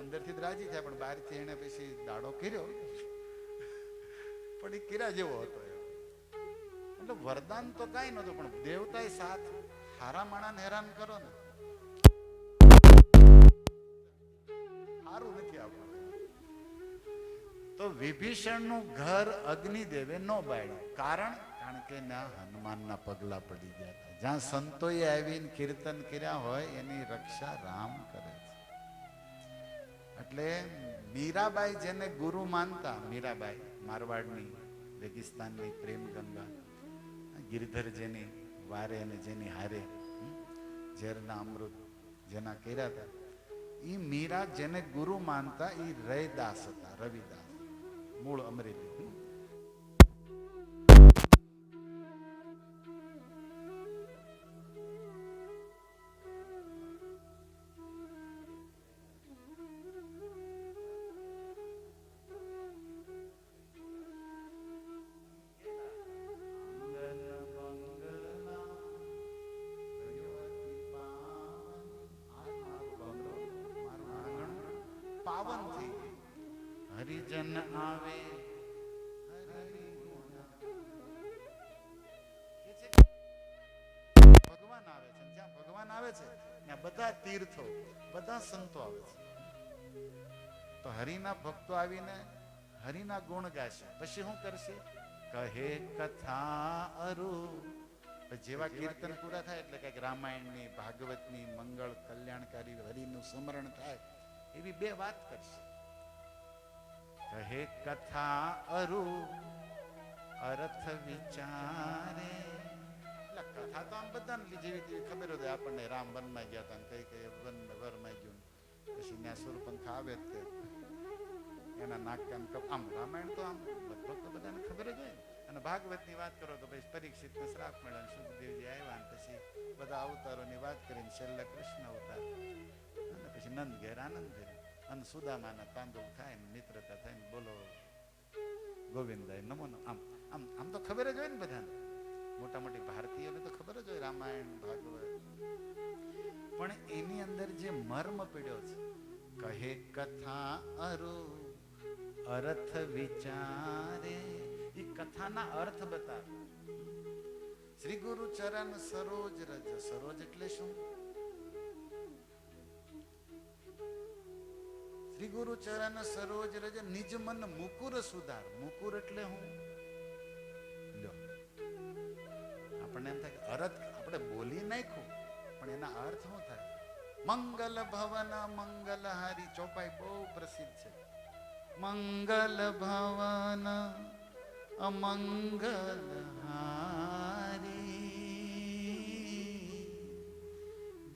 અંદરથી જ રાજી થાય, પણ બહારથી એને પછી દાડો કર્યો પણ એ કર્યા જેવો હતો. એટલે વરદાન તો કાંઈ નહોતું, પણ દેવતાએ સાથ. હારા માણાને હેરાન કરો ને સારું નથી આપણું. તો વિભીષણનું ઘર અગ્નિદેવે ન બાળ્યું. કારણ કે ના હનુમાનના પગલા પડી ગયા હતા. જ્યાં સંતોએ આવીને કીર્તન કર્યા હોય એની રક્ષા રામ કરે છે. એટલે મીરાબાઈ જેને ગુરુ માનતા, મીરાબાઈ મારવાડની રેગિસ્તાનની પ્રેમ ગંગા, ગિરધર જેની વારે અને જેની હારે ઝેરના અમૃત જેના કર્યા હતા, એ મીરા જેને ગુરુ માનતા એ રૈદાસ હતા. રવિદાસ, મૂળ અમરેલી. પાવન થઈ ગઈ. હરિજન આવે ભગવાન આવે છે. જ્યાં ભગવાન આવે છે ત્યાં બધા તીર્થો, બધા સંતો આવે છે. તો હરિના ભક્તો આવીને હરિના ગુણ ગાશે. પછી શું કરશે? કહે કથા અરુ. જેવા કીર્તન પૂરા થાય એટલે કઈક રામાયણની, ભાગવતની, મંગળ કલ્યાણકારી હરિનું સ્મરણ થાય એવી બે વાત કરશે. કહે કથા અરુ અર્થ વિચારે. એટલે કથા તો આમ બધાને જેવી તેવી ખબર હોય આપણને. રામ વનમાં ગયા હતા, કઈ કઈ વરમાં ગયું, પછી ત્યાં સુરપંખ આવે જ તે એના નાક કામ આમ. રામાયણ તો આમ લગભગ તો બધાને ખબર જ હોય. અને ભાગવતની વાત કરો તો ભાઈ પરીક્ષિતને શ્રાપ મળ્યો, સુખદેવજી આવ્યા, પછી બધા અવતારોની વાત કરીને છેલ્લે કૃષ્ણ અવતાર, અને પછી નંદ ઘેર આનંદ ઘેર, અને સુદામાના તાંડવ થાય ને મિત્રતા થાય ને બોલો ગોવિંદાય નમો નમઃ. આમ આમ આમ તો ખબર જ હોય ને બધાને. મોટા મોટી ભારતીયોને તો ખબર જ હોય રામાયણ ભાગવત. પણ એની અંદર જે મર્મ પીડ્યો છે, કહે કથા અરુ અર્થ વિચારે, એ કથાના અર્થ બતાવે. શ્રી ગુરુ ચરણ સરોજ રજ. સરોજ એટલે શું? શ્રી ગુરુ ચરણ સરોજ રજ નિજ મન મુકુર સુધાર. મુકુર એટલે હું? આપણને એમ થાય કે અર્થ આપણે બોલી નાખ્યું, પણ એના અર્થ શું થાય? મંગલ ભવન મંગલહારી. ચોપાઈ બહુ પ્રસિદ્ધ છે. મંગલ ભવન અમંગલહારી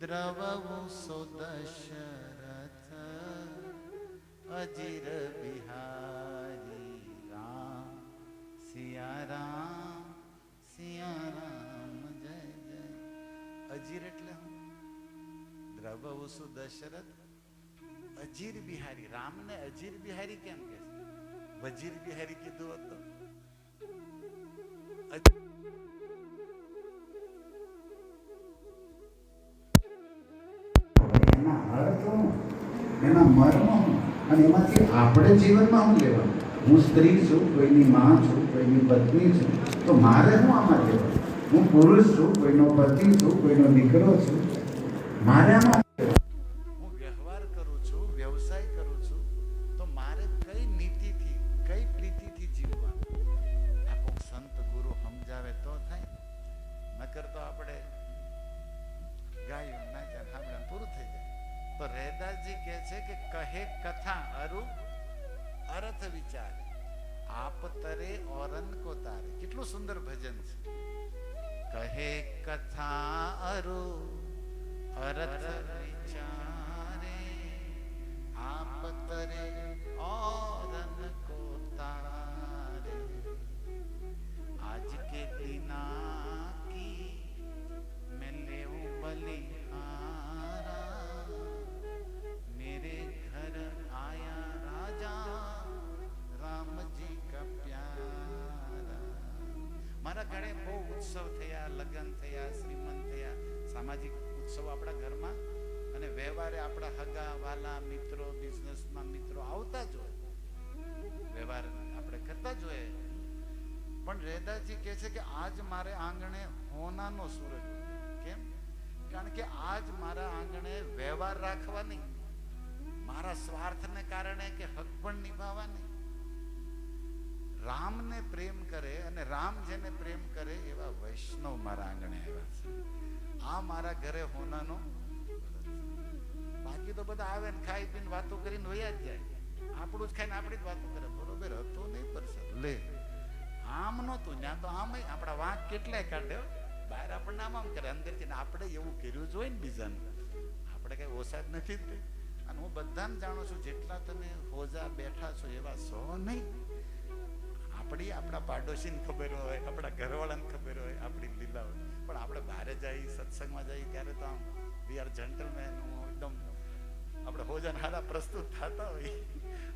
દ્રવવું સો દશરથ અજીર બિહારી. રામ સિયા રામ સિયા રામ જય જય. અજીર એટલે હું? દ્રવવું સો દશરથ અજીર બિહારી. રામને અજીર બિહારી કેમ કે છે? વજીર બિહારી કીધું હતું. એના અર્થ હું, એના મર્મ હું, અને એમાંથી આપણે જીવનમાં હું લેવાનું. હું સ્ત્રી છું, કોઈની માં છું, કોઈની પત્ની છું, તો મારે હું આમાં લેવાનું. હું પુરુષ છું, કોઈનો પતિ છું, કોઈનો દીકરો છું, મારે આમાં કહે કથા અરુ અર્થ વિચારે આપ તરે ઓરન કો તારે. કેટલું સુંદર ભજન છે. કહે કથા અરુ અર્થ વિચારે આપ તરે ઓરન કો તારે. આજ કે દિના કી मैं लेऊं बलिहारा मेरे घर आया राजा राम जी का प्यारा. મારા ઘરે બહુ ઉત્સવ થયા, લગ્ન થયા, શ્રીમંત થયા, સામાજિક ઉત્સવ આપણા ઘરમાં, અને વ્યવહારે આપણા હગા વાલા મિત્રો, બિઝનેસ દેશમાં મિત્રો આવતા જ હોય, વ્યવહાર આપણે કરતા જ હોય, પણ રેદાજી કહે છે કે આજ મારે આંગણે હોનાનો સૂરજ. કેમ? કારણ કે આજ મારા આંગણે વ્યવહાર રાખવા નહીં, મારા સ્વાર્થને કારણે કે હક પણ નિભાવવા નહીં. રામને પ્રેમ કરે અને રામ જેને પ્રેમ કરે એવા વૈષ્ણવ મારા આંગણે આવ્યા છે. આ મારા ઘરે હોનાનો. બાકી તો બધા આવે ને ખાઈ પીને વાતો કરીને વયા જ જાય, આપણું જ ખાઈને આપણી જ વાતો કરે. બરોબર હતું નહીં પરસર લે, આમ નહોતું. ત્યાં તો આમ આપણા વાંક કેટલાય કાઢે, બહાર આપણને આમ કરે, અંદરથી આપણે એવું કર્યું જોઈએ ને બીજાને. આપણે કઈ ઓછા જ નથી. અને હું બધાને જાણું છું, જેટલા તમે હોજા બેઠા છો એવા સો નહીં. આપણા પાડોશીને ખબર હોય, આપણા ઘરવાળાને ખબર હોય આપણી લીલા હોય, પણ આપણે બહાર જઈએ, સત્સંગમાં જઈએ ત્યારે તો આમ વી આર જેન્ટલમેન, એકદમ આપણે હોજાને હારા પ્રસ્તુત થતા હોય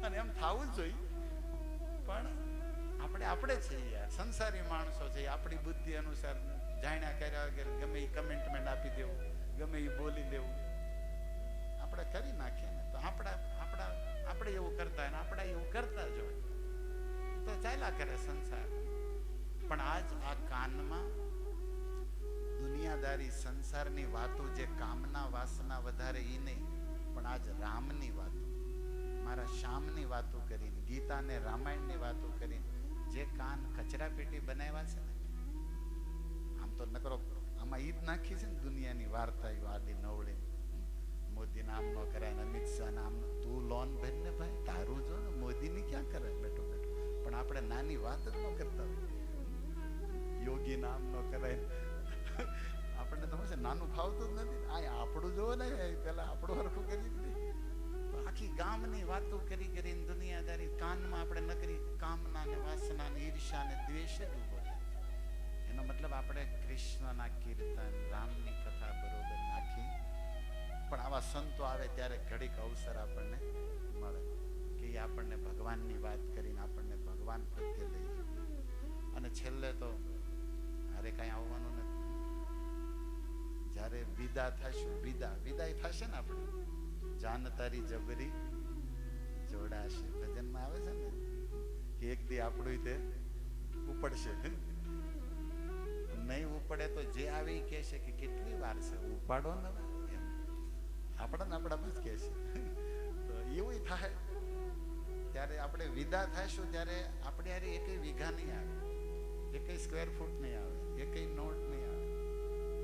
અને એમ થવું જ જોઈએ. પણ આપણે છીએ યાર, સંસારી માણસો છે. આપણી બુદ્ધિ અનુસાર જાણ્યા કર્યા વગર ગમે એ કમેન્ટમેન્ટ આપી દેવું, ગમે એ બોલી દેવું આપણે કરી નાખીએ ને. તો આપણે એવું કરતા હોય ને આપણે એવું કરતા જ હોય તો ચાલ્યા કરે સંસાર. પણ આજ આ કાનમાં દુનિયાદારી સંસારની વાતો, જે કામના વાસના વધારે એ નહીં, પણ આજ રામની વાતો, મારા શ્યામની વાતો કરીને, ગીતા ને રામાયણની વાતો કરીને જે કાન કચરા પેટી બનાવ્યા છે ને, આમ તો નકરો આમાં ઈ જ નાખી છે ને દુનિયાની વાર્તા આડી નવળી. મોદી નામ નો કરાય, અમિત શાહ નામ, તું લોન ભરીને ભાઈ તારું જો ને, મોદીની ક્યાં કરે બેઠો બેઠો. પણ આપણે નાની વાત જ ન કરતા હોય. યોગી નામ નો કરાય, આપણને તો છે નાનું ફાવતું જ નથી. આ આપણું જોવો ને, પેલા આપણું હરખું કરી જ નહીં. આખી ગામની વાતો કરી કરીને દુનિયાદારી કાનમાં આપણે નકરી કામના ને વાસના ને ઈર્ષા ને દ્વેષ જ ઉભો થાય. એનો મતલબ આપણે કૃષ્ણના કીર્તન, રામની કથા બરોબર નાખી. પણ આવા સંતો આવે ત્યારે ઘડીક અવસર આપણને મળે કે આપણને ભગવાનની વાત કરીને આપણને ભગવાન પ્રત્યે લઈ જાય. અને છેલ્લે તો અરે કઈ આવવાનું નથી. જ્યારે વિદા થશું, વિદાય થશે ને આપણે, જાન તારી જબરી જોડાશે. ભજનમાં આવે છે ને કે એક દી આપણું તે ઉપડશે. નહીં ઉપડે તો જે આવી કહેશે કે કેટલી વાર છે, ઉપાડો ને. એમ આપણા બસ કહેશે. તો એવું થાય ત્યારે આપણે વિદા થઈશું ત્યારે આપણે યાર એકેય વીઘા નહીં આવે, એકેય સ્ક્વેર ફૂટ નહીં આવે, એકેય નોટ નહીં આવે,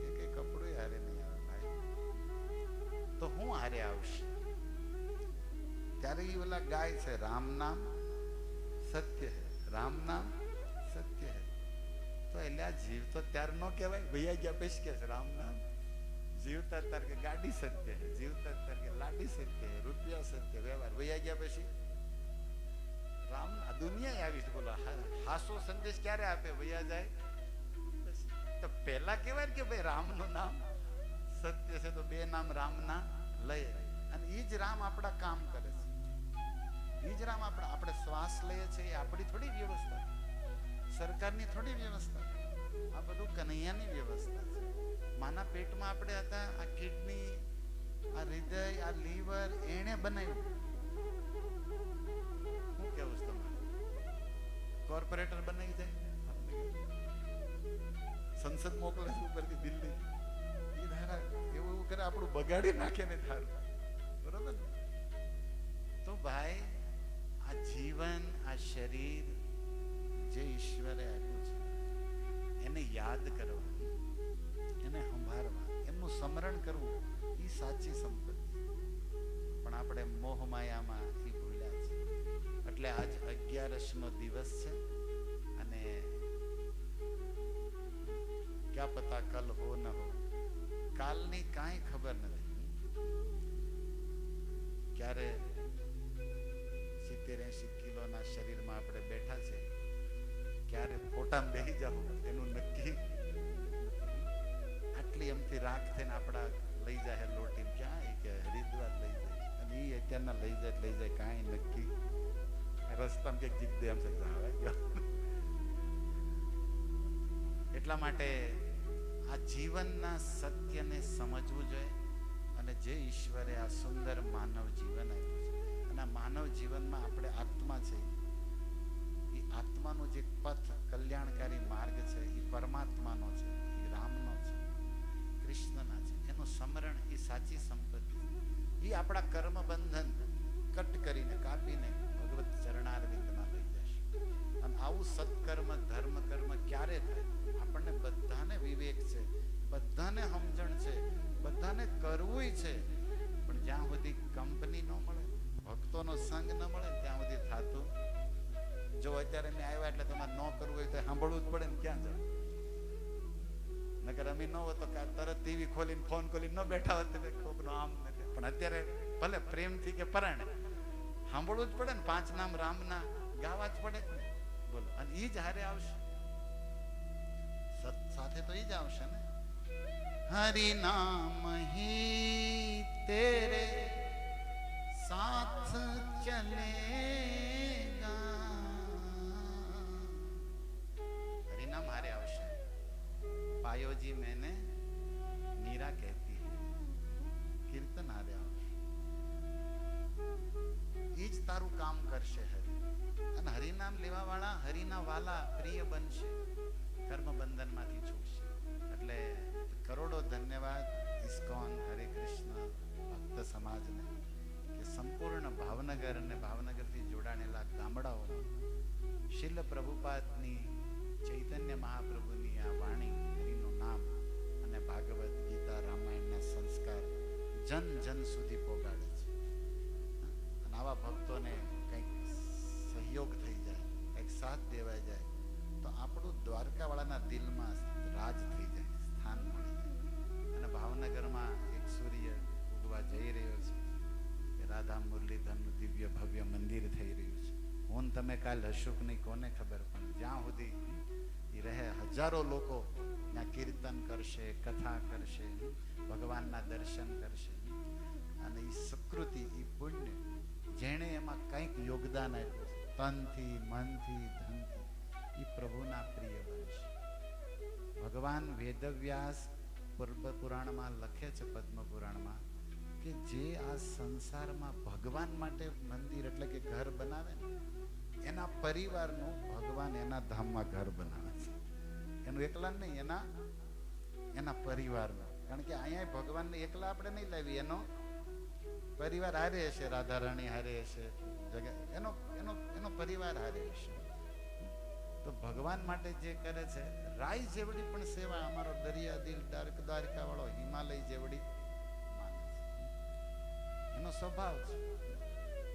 એકેય કપડું હારે નહીં આવે ભાઈ. તો હું હારે આવશે ત્યારે એ ઓલા ગાય છે, રામ નામ સત્ય હે, રામ નામ સત્ય હે. તો એટલે આ જીવ તો ત્યાર ન કહેવાય, ભૈયા ગયા પછી કે છે રામ નામ. જીવતા તાર કે ગાડી સત્ય હે, જીવતા તાર કે લાડી સત્ય હે, રૂપિયા સત્ય, વ્યવહાર. ભૈયા ગયા પછી રામ. આ દુનિયા આવી છે. બોલો હાસો સંદેશ ક્યારે આપે? ભૈયા જાય તો પેલા કહેવાય કે ભાઈ રામનું નામ સત્ય છે, તો બે નામ રામના લઈએ. અને એ જ રામ આપણા કામ કરે છે, એ જ રામ આપણે શ્વાસ લઈએ છીએ, એ આપણી થોડી વ્યવસ્થા, સરકારની થોડી વ્યવસ્થા, આ બધું કનૈયાની વ્યવસ્થા છે. માના પેટમાં આપણે હતા, આ કિડની, આ હૃદય, આ લીવર એણે બનાવ્યું. શું કેવું છે તમારે? કોર્પોરેટર બનાવી જાય, સંસદ મોકલે છે ઉપરથી દિલ્હી, એ ધારા એવું કરે, આપણું બગાડી નાખે ને ધારું. બરોબર ને? તો ભાઈ આ જીવન, આ શરીર જે ઈશ્વરે આપ્યું છે એને યાદ કરવા, એને સંભાળવા, એમનું સ્મરણ કરવું, એ સાચી સંપત્તિ. પણ આપણે મોહમાયામાં એ ભૂલ્યા છે. એટલે આજ 11નો દિવસ છે અને ક્યાં પતા કલ હો ન હો, કાલની કાંઈ ખબર નથી. ક્યારે 70-80 કિલોના શરીરમાં આપણે બેઠા છે, ક્યારે ફોટામાં બેસી જાવ એનું નક્કી. આટલી એમથી રાખ થઈને આપણા લઈ જાય લોટી, ક્યાં કે હરિદ્વાર લઈ જાય, અને એ અત્યારના લઈ જાય કાંઈ નક્કી. રસ્તામાં ક્યાંક જીત એમ આવે. એટલા માટે આ જીવનના સત્યને સમજવું જોઈએ. અને જે ઈશ્વરે આ સુંદર માનવ જીવન આપ્યું છે, અને આ માનવ જીવનમાં આપણે આત્મા છે, એ આત્માનો જે પથ કલ્યાણકારી માર્ગ છે એ પરમાત્માનો છે, એ રામનો છે, કૃષ્ણના છે. એનું સ્મરણ એ સાચી સંપત્તિ. એ આપણા કર્મ બંધન કટ કરીને કાપીને ભગવત ચરણારવિંદમાં લઈ જશે. અને આવું સત્કર્મ ધર્મ કર્મ ક્યારે થાય? આપણને બધાને વિવેક છે, બધાને સમજણ છે, બધાને કરવું છે, પણ જ્યાં સુધી કંપની ન મળે, ભક્તોનો સંગ ન મળે ત્યાં સુધી થતું. જો અત્યારે મેં આવ્યા એટલે તમારે ન કરવું હોય તો સાંભળવું જ પડે ને, ક્યાં જાવ? નકર અમી ન હોય તો તરત ટીવી ખોલીને ફોન ખોલીને ન બેઠા હોત કોકનો આમ નથી. પણ અત્યારે ભલે પ્રેમથી કે પરાણે સાંભળવું જ પડે ને, 5 નામ રામના ગાવા જ પડે ને. બોલો, અને ઈ જ હારે આવશે, સત સાથે તો ઈ જ આવશે ને. હરિ નામ હી તેરે સાથ ચલેગા. હરિ નામ હારે આવશે. પાયોજી મેને मीरा कहती है, कीर्तन हारे આવશે. ઈ જ તારું કામ કરશે હરિ. અને હરિનામ લેવા વાળા હરિના વાલા પ્રિય બનશે, કર્મ બંધનમાંથી છૂટશે. એટલે કરોડો ધન્યવાદ ઇસ્કોન હરે કૃષ્ણ ભક્ત સમાજને કે સંપૂર્ણ ભાવનગર અને ભાવનગરથી જોડાણેલા ગામડાઓમાં શીલ પ્રભુપાદની ચૈતન્ય મહાપ્રભુની આ વાણી, હરિનું નામ અને ભાગવત ગીતા રામાયણના સંસ્કાર જન જન સુધી પહોંચાડે છે. અને આવા ભક્તોને કંઈક સહયોગ થઈ જાય, કંઈક સાથ દેવાઈ જાય તો આપણું દ્વારકાવાળાના દિલમાં રાજ થઈ જાય, સ્થાન મળી જાય. અને ભાવનગરમાં એક સૂર્ય ઉગવા જઈ રહ્યો છે કે રાધા મુરલીધરનું દિવ્ય ભવ્ય મંદિર થઈ રહ્યું છે. હું તમે કાલ હશો કે નહીં કોને ખબર, પણ જ્યાં સુધી એ રહે હજારો લોકો ત્યાં કીર્તન કરશે, કથા કરશે, ભગવાનના દર્શન કરશે. અને એ સકૃતિ, એ પુણ્ય જેણે એમાં કંઈક યોગદાન આપ્યું છે, તનથી, મનથી, ધનથી, એ પ્રભુના પ્રિય બનશે. ભગવાન વેદવ્યાસ પૂર્વ પુરાણમાં લખે છે, પદ્મ પુરાણમાં, કે જે આ સંસારમાં ભગવાન માટે મંદિર એટલે કે ઘર બનાવે ને, એના પરિવારનું ભગવાન એના ધામમાં ઘર બનાવે છે. એનું એકલા નહીં, એના પરિવારનું. કારણ કે અહીંયા ભગવાનને એકલા આપણે નહીં લાવી, એનો પરિવાર હારે હશે, રાધા રાણી હારે હશે, એનો પરિવાર હારે હશે. તો ભગવાન માટે જે કરે છે, રાય જેવડી પણ સેવા અમારો દરિયા દિલ દ્વારકા વાળો હિમાલય જેવડી માને છે. એનો સ્વભાવ છે.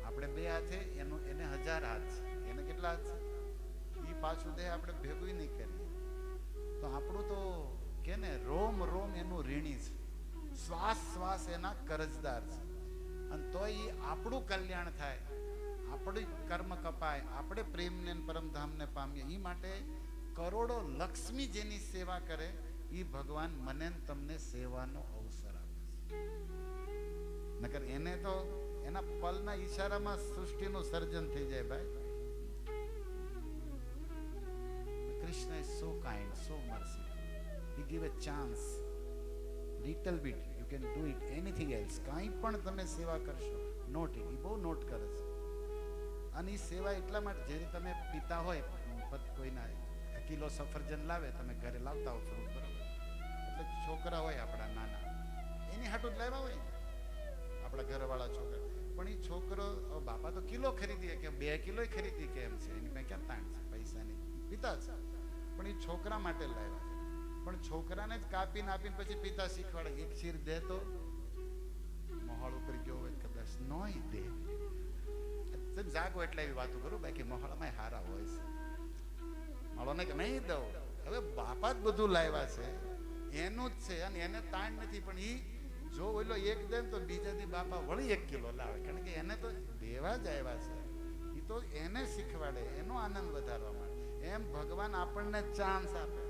આપણે 2 હાથે, એને 1000 હાથ છે. એને કેટલા હાથ છે? એ પાછું દે આપણે ભેગું નહીં કરીએ તો આપણું તો કે ને રોમ રોમ એનું ઋણી છે, શ્વાસ શ્વાસ એના કરજદાર છે. અને તો એ આપણું કલ્યાણ થાય, આપણું કર્મ કપાય, આપણે પ્રેમને પરમધામને પામીએ. એ માટે કરોડો લક્ષ્મી જેની સેવા કરે, એ ભગવાન મને તમને સેવાનો અવસર આપે છે. નકર એને તો એના પલના ઈશારામાં સૃષ્ટિનું સર્જન થઈ જાય. ભાઈ, Krishna is so kind, so merciful. He give a chance, little bit you can do it, anything else. કાંઈ પણ તમે સેવા કરશો, નોટ એ બહુ નોટ કરે છે. અને એ સેવા એટલા માટે, જ્યારે તમે પિતા હોય, કોઈના કિલો સફરજન લાવે, તમે ઘરે લાવતા હો ફ્રૂટ, બરાબર, એટલે છોકરા હોય આપણા નાના, એની હાટું જ લાવ્યા હોય ને આપણા ઘરવાળા છોકરા. પણ એ છોકરો, બાપા તો કિલો ખરીદીએ કે 2 કિલો ખરીદી કે એમ છે, એની પાસે ક્યાં તાણ છે પૈસાની, પિતા છે. પણ એ છોકરા માટે લાવ્યા. પણ છોકરાને જ કાપીને આપીને પછી પિતા શીખવાડે, એક શીર દે તો મોહળ ઉપર ગયો હોય કદાચ નોય દે. જાગો એટલે એવી વાતો કરું, બાકી મોહળમાં હારા હોય છે. મળો ને કે નહીં દઉં, હવે બાપા જ બધું લાવ્યા છે, એનું જ છે, અને એને તાણ નથી. પણ એ જો ઓલો એક દે તો બીજાથી બાપા વળી 1 કિલો લાવે, કારણ કે એને તો દેવા જ આવ્યા છે. એ તો એને શીખવાડે, એનો આનંદ વધારવા માટે. એમ ભગવાન આપણને ચાન્સ આપે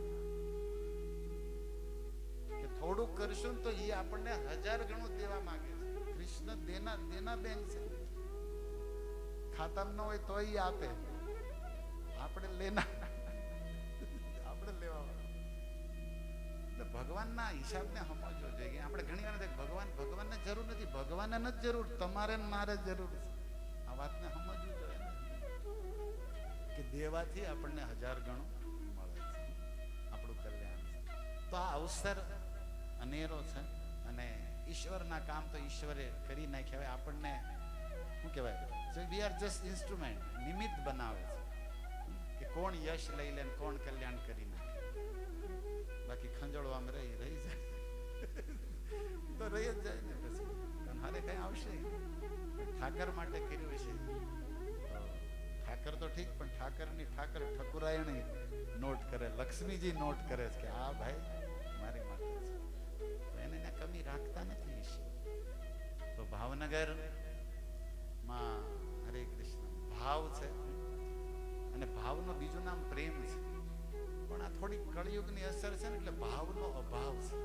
કે થોડું કરશું તો એ આપણને 1000 ગણું દેવા માંગે છે. કૃષ્ણ દેના બેન છે. ખાતામાં ન હોય તો એ આપે, આપણે લેના, આપણે લેવા. ભગવાનના હિસાબને સમજવો જોઈએ. આપણે ઘણી વાર ભગવાનને જરૂર નથી, ભગવાનને નથી જરૂર, તમારે મારે જરૂર છે. આ વાતને દેવાથી આપણને 1000 ગણું મળે છે, આપણું કલ્યાણ છે. તો આ અવસર અનેરો છે અને ઈશ્વરના કામ તો ઈશ્વરે કરી નાખ્યા. હવે આપણને શું કહેવાય, સો વી આર જસ્ટ ઇન્સ્ટ્રુમેન્ટ, નિમિત્ત બનાવે છે કે કોણ યશ લઈ લે, કોણ કલ્યાણ કરી નાખે. બાકી ખંજોળવામાં રહી જાય તો રહી જ જાય ને, પછી હારે કઈ આવશે. ઠાકર માટે કર્યું છે તો ઠાકર તો ઠીક, પણ ઠાકરની ઠાકર ઠકુરાયણી નોટ કરે, લક્ષ્મીજી નોટ કરે છે કે આ ભાઈ મારી માટે છે. તો એને કમી રાખતા નથી. તો ભાવનગર માં હરે કૃષ્ણ ભાવ છે, અને ભાવનું બીજું નામ પ્રેમ છે. પણ આ થોડી કળિયુગની અસર છે ને, એટલે ભાવનો અભાવ છે.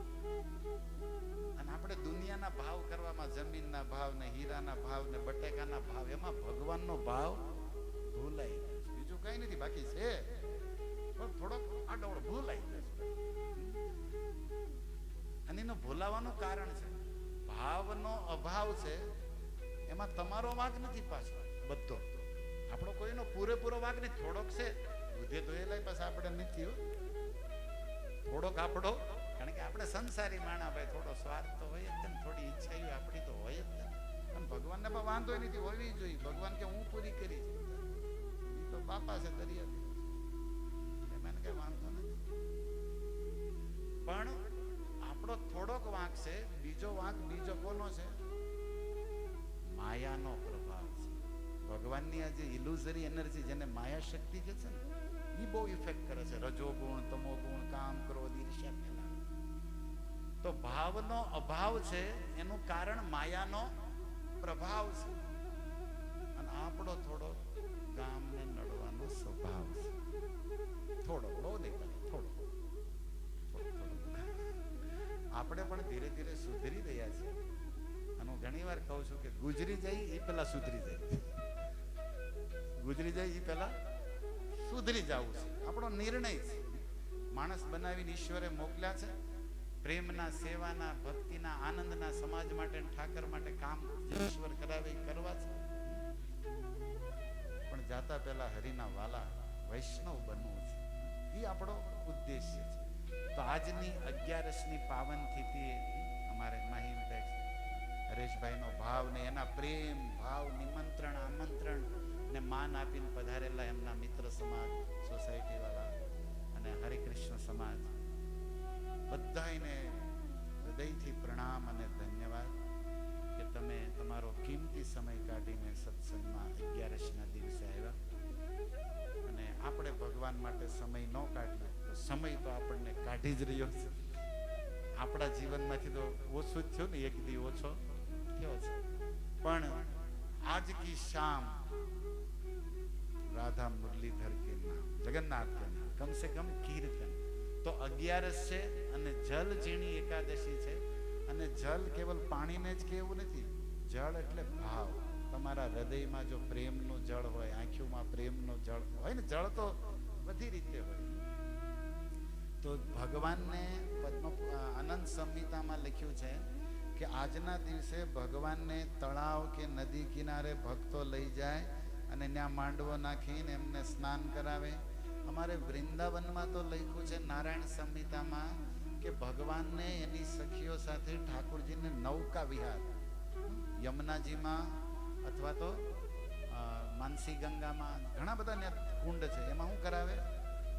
અને આપણે દુનિયાના ભાવ કરવામાં, જમીનના ભાવ ને હીરાના ભાવ ને બટેકાના ભાવ, એમાં ભગવાનનો ભાવ ભૂલાઈ જાય. બીજું કઈ નથી, બાકી છે પણ થોડોક આડોળ ભૂલાઈ જાય. અને એનું ભૂલાવાનું કારણ છે ભાવનો અભાવ છે. એમાં તમારો વાંક નથી, પાછો બધો આપણો કોઈનો પૂરેપૂરો વાંક નહીં. થોડોક છે બુદ્ધિ ધોયેલા, પાછા આપણે નથી થોડોક આપણો, કારણ કે આપણે સંસારી માણા ભાઈ, થોડો સ્વાર્થ તો હોય જ ને, થોડી ઈચ્છા આપણી તો હોય જ ને. અને ભગવાનને પણ વાંધો નથી, હોવી જોઈએ. ભગવાન કે હું પૂરી કરી છે, એ તો બાપા છે દરિયા, એમાં કઈ વાંધો નથી. પણ આપણો થોડોક વાંક છે. બીજો વાંક બીજો કોનો છે? માયાનો પ્રભાવ છે. ભગવાનની આ જે ઇલ્યુઝરી એનર્જી, જેને માયા શક્તિ કે છે ને, એ બહુ ઇફેક્ટ કરે છે. રજોગુણ, તમોગુણ, કામ, ક્રોધ, ઈર્ષ્યા ફેલાવે. તો ભાવનો અભાવ છે, એનું કારણ માયાનો પ્રભાવ છે. અને આપણો થોડો કામને નડવાનો સ્વભાવ છે. થોડો, બહુ નહીં, થોડો. આપણે પણ ધીરે ધીરે સુધરી રહ્યા છીએ. અને હું ઘણી વાર કહું છું કે ગુજરી જાય એ પેલા સુધરી જાય, ગુજરી જાય એ પેલા સુધરી જવું છે. આપણો નિર્ણય છે. માણસ બનાવીને ઈશ્વરે મોકલ્યા છે પ્રેમના, સેવાના, ભક્તિના, આનંદના, સમાજ માટે, ઠાકર માટે કામ જે ઈશ્વર કરાવે એ કરવા છે. પણ જાતા પહેલા હરિના વાલા વૈષ્ણવ બનવું છે, એ આપણો ઉદ્દેશ્ય છે. તો આજની 11ની પાવન તિથિએ અમારે માહિમ હરેશભાઈનો ભાવ ને એના પ્રેમ ભાવ, નિમંત્રણ, આમંત્રણ ને માન આપીને પધારેલા એમના મિત્ર સમાજ, સોસાયટી વાળા અને હરિકૃષ્ણ સમાજ, બધાને હૃદયથી પ્રણામ અને ધન્યવાદ કે તમે તમારો કિંમતી સમય કાઢીને સત્સંગમાં 11ના દિવસે આવ્યા. અને આપણે ભગવાન માટે સમય ન કાઢીએ તો સમય તો આપણને કાઢી જ રહ્યો છે. આપણા જીવનમાંથી તો ઓછું જ થયું ને, એક દી ઓછો થયો છે. પણ આજ કી શામ રાધા મુરલીધર કે નામ, જગન્નાથ કે નામ, કમ સે કમ કીર્તન. તો 11 છે અને જલ ઝીણી એકાદશી છે. અને જલ કેવલ પાણીને જ કેવું નથી, જળ એટલે ભાવ. તમારા હૃદયમાં જો પ્રેમનું જળ હોય, આંખોમાં પ્રેમનું જળ હોય ને, જળ તો બધી રીતે હોય. તો ભગવાનને અનંત સંહિતામાં લખ્યું છે કે આજના દિવસે ભગવાનને તળાવ કે નદી કિનારે ભક્તો લઈ જાય અને ત્યાં માંડવો નાખીને એમને સ્નાન કરાવે. અમારે વૃંદાવનમાં તો લખ્યું છે નારાયણ સંહિતામાં કે ભગવાનને એની સખીઓ સાથે ઠાકોરજીને નૌકા વિહાર, યમુનાજીમાં અથવા તો માનસી ગંગામાં ઘણા બધા કુંડ છે, એમાં શું કરાવે?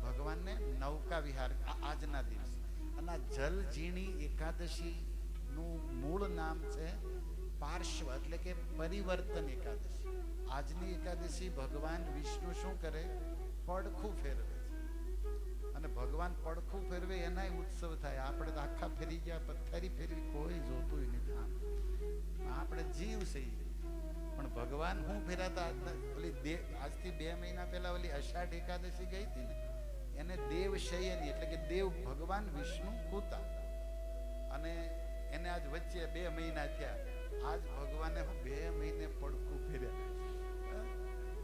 ભગવાનને નૌકા વિહાર આજના દિવસે. અને આ જલ ઝીણી એકાદશી નું મૂળ નામ છે પાર્શ્વ, એટલે કે પરિવર્તન એકાદશી. આજની એકાદશી ભગવાન વિષ્ણુ શું કરે? પડખું ફેરવે છે. અને ભગવાન પડખું ફેરવે એનાય ઉત્સવ થાય. આપણે તો આખા ફેરી ગયા, પથ્થરી ફેરવી કોઈ જોતું નથી. આપણે જીવ છે, પણ ભગવાન હું ફેરાતા આજથી 2 મહિના પહેલા ઓલી અષાઢ એકાદશી ગઈ હતી ને, એને દેવ શયની એટલે કે દેવ ભગવાન વિષ્ણુ કૂતા, અને એને આજ વચ્ચે 2 મહિના થયા. આજ ભગવાને 2 મહિને પડખું ફેર્યા.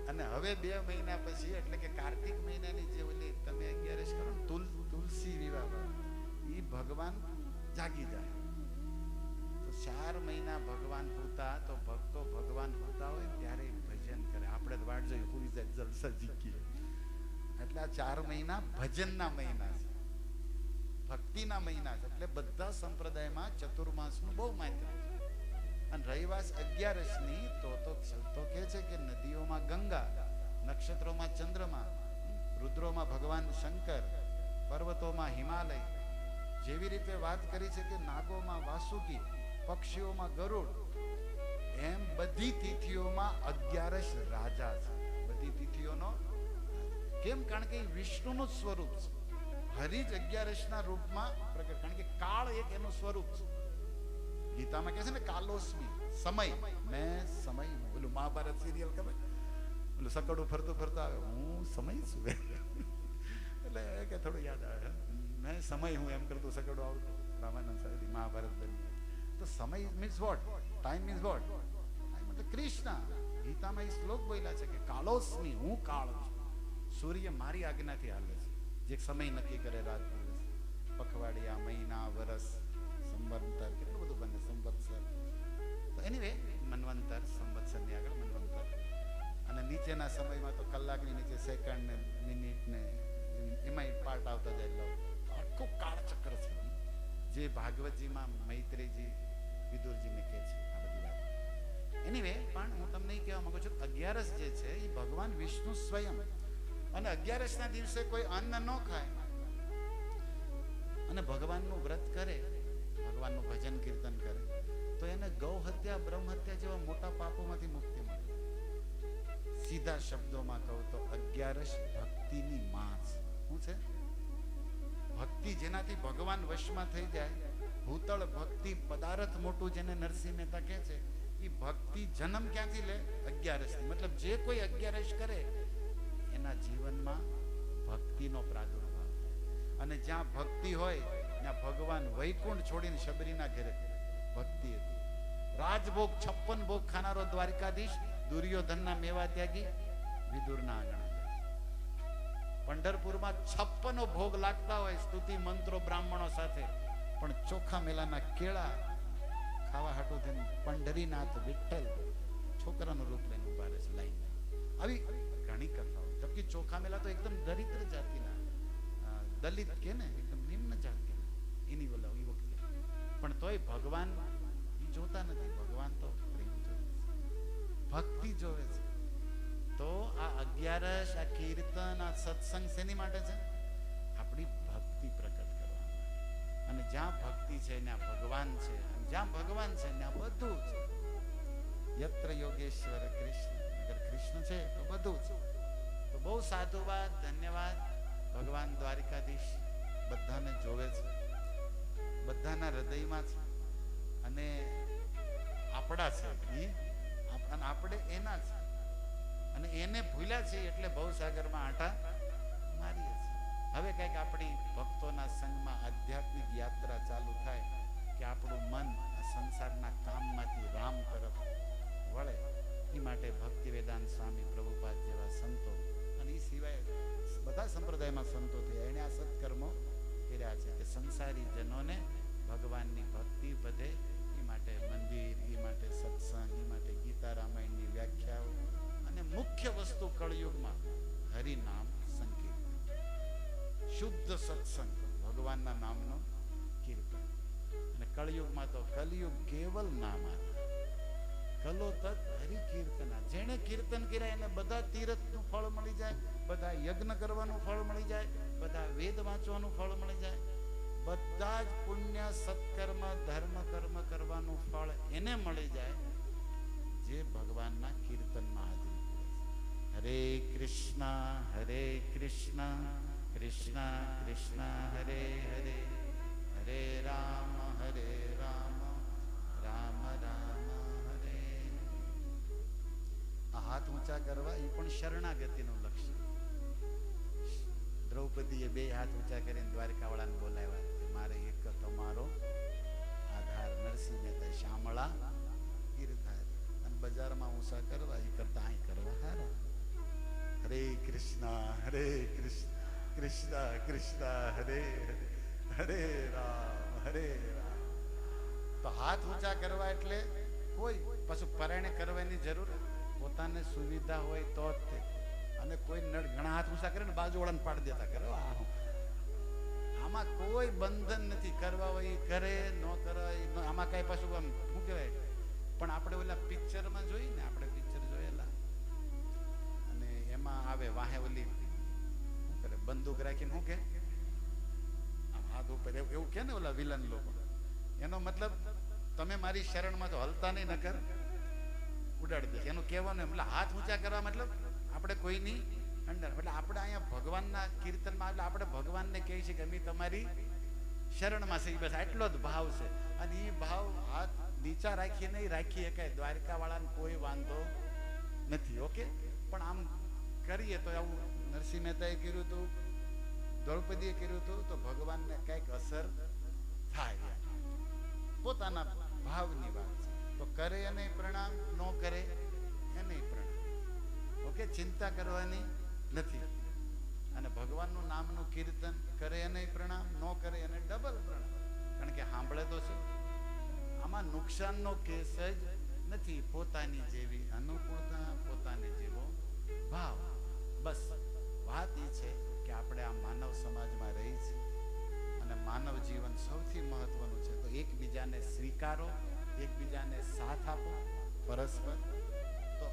અને હવે 2 મહિના પછી એટલે કે કાર્તિક મહિનાની જે ઓલી તમે 11 કરો ને તુલસી વિવાહ, એ ભગવાન જાગી જાય. તો 4 મહિના ભગવાન હોતા, તો ભક્તો ભગવાન હોતા હોય ત્યારે ભજન કરે. આપણે વાટ જોઈ હુઈ જાય, જલસા જીકીએ. એટલે આ 4 મહિના ભજનના મહિના છે, ભક્તિના મહિના છે. એટલે બધા સંપ્રદાયમાં ચતુર્માસનું બહુ મહત્વ છે. અને રહી વાત 11ની, તો કહે છે કે નદીઓમાં ગંગા, નક્ષત્રોમાં ચંદ્રમા, રુદ્રોમાં ભગવાન શંકર, પર્વતોમાં હિમાલય, જેવી રીતે વાત કરી છે કે નાગોમાં વાસુકી, પક્ષીઓમાં ગરુડ, એમ બધી તિથિઓમાં 11 રાજા છે. બધી તિથિઓનો કેમ? કારણ કે વિષ્ણુનું સ્વરૂપ છે. હરિ જ 11ના રૂપમાં પ્રગટ, કારણ કે કાળ એક એનું સ્વરૂપ છે. ગીતામાં કહે છે ને કાલોસ્મી, સમય, મેં સમય હું. પેલું મહાભારત સિરિયલ ખબર, પેલું સકડું ફરતું ફરતું આવે, હું સમય છું. એટલે કે થોડું યાદ આવે, મેં સમય હું એમ કરતું સકડું આવતું. રામાનંદ સાહેબ મહાભારત બની. તો સમય means what? Time means what? Time એટલે કૃષ્ણ. ગીતામાં એ શ્લોક બોલ્યા છે કે કાલોસ્મી, હું કાળ છું. સૂર્ય મારી આજ્ઞાથી હાલે છે. જે સમય નક્કી કરે, રાત દિવસ, પખવાડિયા, મહિના, વરસ, સંવંતર, કેટલું બધું બને, સંવત્સર. તો એનીવે, મન્વંતર, સંવત્સરની આગળ મન્વંતર. અને નીચેના સમયમાં તો કલાકની નીચે સેકન્ડ ને મિનિટ ને એમાંય પાર્ટ આવતા જાય. આખું કાળચક્ર છે, જે ભાગવતજીમાં મૈત્રેયજી વિદુરજીને કહે છે આ બધી વાત. એનીવે, પણ હું તમને એ કહેવા માંગુ છું, 11 જે છે એ ભગવાન વિષ્ણુ સ્વયં. અને 11ના દિવસે કોઈ અન્ન ન ખાય અને ભગવાનનું વ્રત કરે, ભગવાનનું ભજન કીર્તન કરે, તો એને ગૌ હત્યા, બ્રહ્મ હત્યા જેવા મોટા પાપોમાંથી મુક્તિ મળે. સીધા શબ્દોમાં કહું તો 11 ભક્તિની માં છે. શું છે? ભક્તિ, જેનાથી ભગવાન વશમાં થઈ જાય. ભૂતળ ભક્તિ પદાર્થ મોટું, જેને નરસિંહ મહેતા કહે છે, એ ભક્તિ જન્મ ક્યાંથી લે? 11થી. મતલબ જે કોઈ 11 કરે એના જીવનમાં ભક્તિનો પ્રાદુર્ભાવ થાય. અને જ્યાં ભક્તિ હોય ત્યાં ભગવાન વૈકુંઠ છોડીને શબરીના ઘરે ભક્તિ હતી. રાજભોગ 56 ભોગ ખાનારો દ્વારકાધીશ, દુર્યોધનના મેવા ત્યાગી, વિદુરના આંગણા. પંઢરપુરમાં 56 ભોગ લાગતા હોય, સ્તુતિ મંત્રો બ્રાહ્મણો સાથે, પણ ચોખા મેલાના કેળા ખાવા હાટું થઈને પંઢરીનાથ વિઠ્ઠલ છોકરાનું રૂપ લઈને ઉભા રહે છે લાઈન. આવી ઘણી કથાઓ. જબકી ચોખા મેલા તો એકદમ દરિદ્ર જાતિના, દલિત કે ને એકદમ નિમ્ન જાતિના, એની વખતે પણ તોય ભગવાન એ જોતા નથી. ભગવાન તો પ્રેમ જોવે છે, ભક્તિ જોવે છે. તો આ 11, આ કીર્તન, આ સત્સંગ શેની માટે છે? આપણી ભક્તિ પ્રકટ કરવા. અને જ્યાં ભક્તિ છે ત્યાં ભગવાન છે, અને જ્યાં ભગવાન છે ત્યાં બધું છે. યત્ર યોગેશ્વર કૃષ્ણ, અગર કૃષ્ણ છે તો બધું છે. તો બહુ સાધુવાદ, ધન્યવાદ. ભગવાન દ્વારિકાધીશ બધાને જોવે છે, બધાના હૃદયમાં છે, અને આપણા છે અને આપણે એના છે. અને એને ભૂલ્યા છે એટલે ભવસાગરમાં આંટા મારીએ છીએ. હવે કંઈક આપણી ભક્તોના સંગમાં આધ્યાત્મિક યાત્રા ચાલુ થાય કે આપણું મન સંસારના કામમાંથી રામ તરફ વળે. એ માટે ભક્તિ વેદાંત સ્વામી પ્રભુપાદ જેવા સંતો, અને એ સિવાય બધા સંપ્રદાયમાં સંતો થયા, એને આ સત્કર્મો કર્યા છે કે સંસારી જનોને ભગવાનની ભક્તિ વધે. એ માટે મંદિર, એ માટે સત્સંગ, એ માટે ગીતા રામાયણની વ્યાખ્યાઓ, અને મુખ્ય વસ્તુ કળયુગમાં હરિનામ સંકીર્તન, શુદ્ધ સત્સંગ, ભગવાનના નામનો કીર્તન. અને કળયુગમાં તો કલયુગ કેવલ નામ આધાર, કલો તત હરિ કીર્તના. જેણે કીર્તન કર્યા એને બધા તીર્થનું ફળ મળી જાય, બધા યજ્ઞ કરવાનું ફળ મળી જાય, બધા વેદ વાંચવાનું ફળ મળી જાય, બધા જ પુણ્ય, સત્કર્મ, ધર્મ કર્મ કરવાનું ફળ એને મળી જાય જે ભગવાનના કીર્તનમાં હાજરી. હરે કૃષ્ણ કૃષ્ણ કૃષ્ણ હરે હરે, હરે રામ રામ રામ હરે. આ હાથ ઊંચા કરવા એ પણ શરણાગતિનું લક્ષણ. દ્રૌપદીએ 2 હાથ ઊંચા કરીને દ્વારકાવાળાને બોલાવ્યા કે મારે એક તમારો આધાર. નરસિંહ મહેતા શામળા ગીરધારી. અને બજારમાં ઊંચા કરવા એ કરતા અહીં કરવા હારા. હરે કૃષ્ણ કૃષ્ણ કૃષ્ણ હરે હરે રામ. તો હાથ ઊંચા કરવા એટલે કોઈ પાછું પરાયણે કરવાની જરૂર, પોતાને સુવિધા હોય તો જ તે. અને કોઈ ઘણા હાથ ઊંચા કરે ને બાજુવાળાને પાડી દેતા કરે. આમાં કોઈ બંધન નથી. કરવા હોય કરે, ન કરવા આમાં કઈ પાછું આમ શું કહેવાય. પણ આપણે ઓલા પિક્ચરમાં જોઈએ ને, આપણે પિક્ચર જોયેલા, અને એમાં આવે વાહે ઓલી શું કરે, બંદૂક રાખીને શું કે આમ હાથ ઉપર એવું કે ને ઓલા વિલન લોકો. એનો મતલબ તમે મારી શરણમાં તો હલતા નહીં, નકર ઉડાડી દેશે. એનું કહેવાનું એટલે હાથ ઊંચા કરવા મતલબ આપણે કોઈની અંડર. એટલે આપણે અહીંયા ભગવાનના કીર્તનમાં એટલે આપણે ભગવાનને કહીએ છીએ કે અમે તમારી શરણમાં છે. બસ આટલો જ ભાવ છે. અને એ ભાવ હાથ નીચા રાખીએ નહીં રાખી શકાય. દ્વારકા વાળાને કોઈ વાંધો નથી. ઓકે, પણ આમ કરીએ તો આવું નરસિંહ મહેતાએ કર્યું હતું, દ્રૌપદીએ કર્યું હતું, તો ભગવાનને કંઈક અસર થાય. પોતાના ભાવની વાત છે. તો કરે એને પ્રણામ, ન કરે એને પ્રણામ. ઓકે, ચિંતા કરવાની નથી. અને ભગવાનનું નામનું કીર્તન કરે એને પ્રણામ, ન કરે એને ડબલ પ્રણામ. કારણ કે સાંભળે તો છે. આમાં નુકસાનનો કેસ જ નથી. પોતાની જેવી અનુકૂળતા, પોતાની જેવો ભાવ. બસ વાત એ છે કે આપણે આ માનવ સમાજમાં રહી છીએ અને માનવ જીવન સૌથી મહત્વનું છે. તો એકબીજાને સ્વીકારો, એકબીજાને સાથ આપો પરસ્પર, તો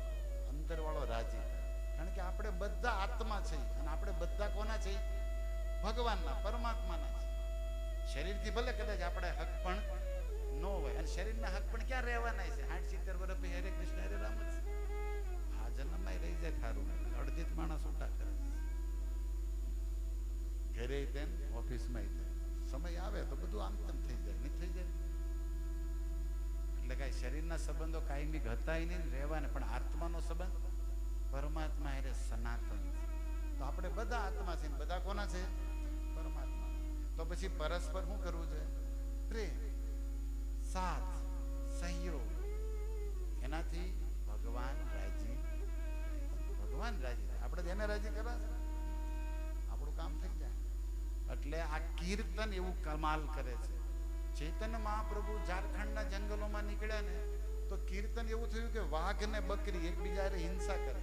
અંદરવાળો રાજી થાય. કારણ કે આપણે બધા આત્મા છીએ અને આપણે બધા કોના છીએ? ભગવાનના, પરમાત્માના છે. શરીરથી ભલે કદાચ આપણે હક પણ ન હોય, અને શરીરના હક પણ ક્યાં રહેવાના છે? 60-70 વર્ષ પછી હરે કૃષ્ણ હરે રામ જ આ જન્મમાં રહી જાય. થારું અડધી માણસ ઉટા કરે, ઘરે તેમ ઓફિસમાં સમય આવે તો બધું આમ તેમ થઈ જાય, નહીં થઈ જાય. એટલે કાંઈ શરીરના સંબંધો કાયમી હતા નહીં, રહેવાને. પણ આત્માનો સંબંધ પરમાત્મા એટલે સનાતન છે. તો આપણે બધા આત્મા છે. બધા કોના છે? પરમાત્મા. તો પછી પરસ્પર શું કરવું છે? પ્રેમ, સાથ, સહયોગ. એનાથી ભગવાન રાજી. ભગવાન રાજી થાય. આપણે એને રાજી કરવા છે, આપણું કામ થઈ જાય. એટલે આ કીર્તન એવું કમાલ કરે છે. ચૈતન્ય મહાપ્રભુ ઝારખંડના જંગલોમાં નીકળ્યા ને, તો કીર્તન એવું થયું કે વાઘ ને બકરી એકબીજાને હિંસા કરે,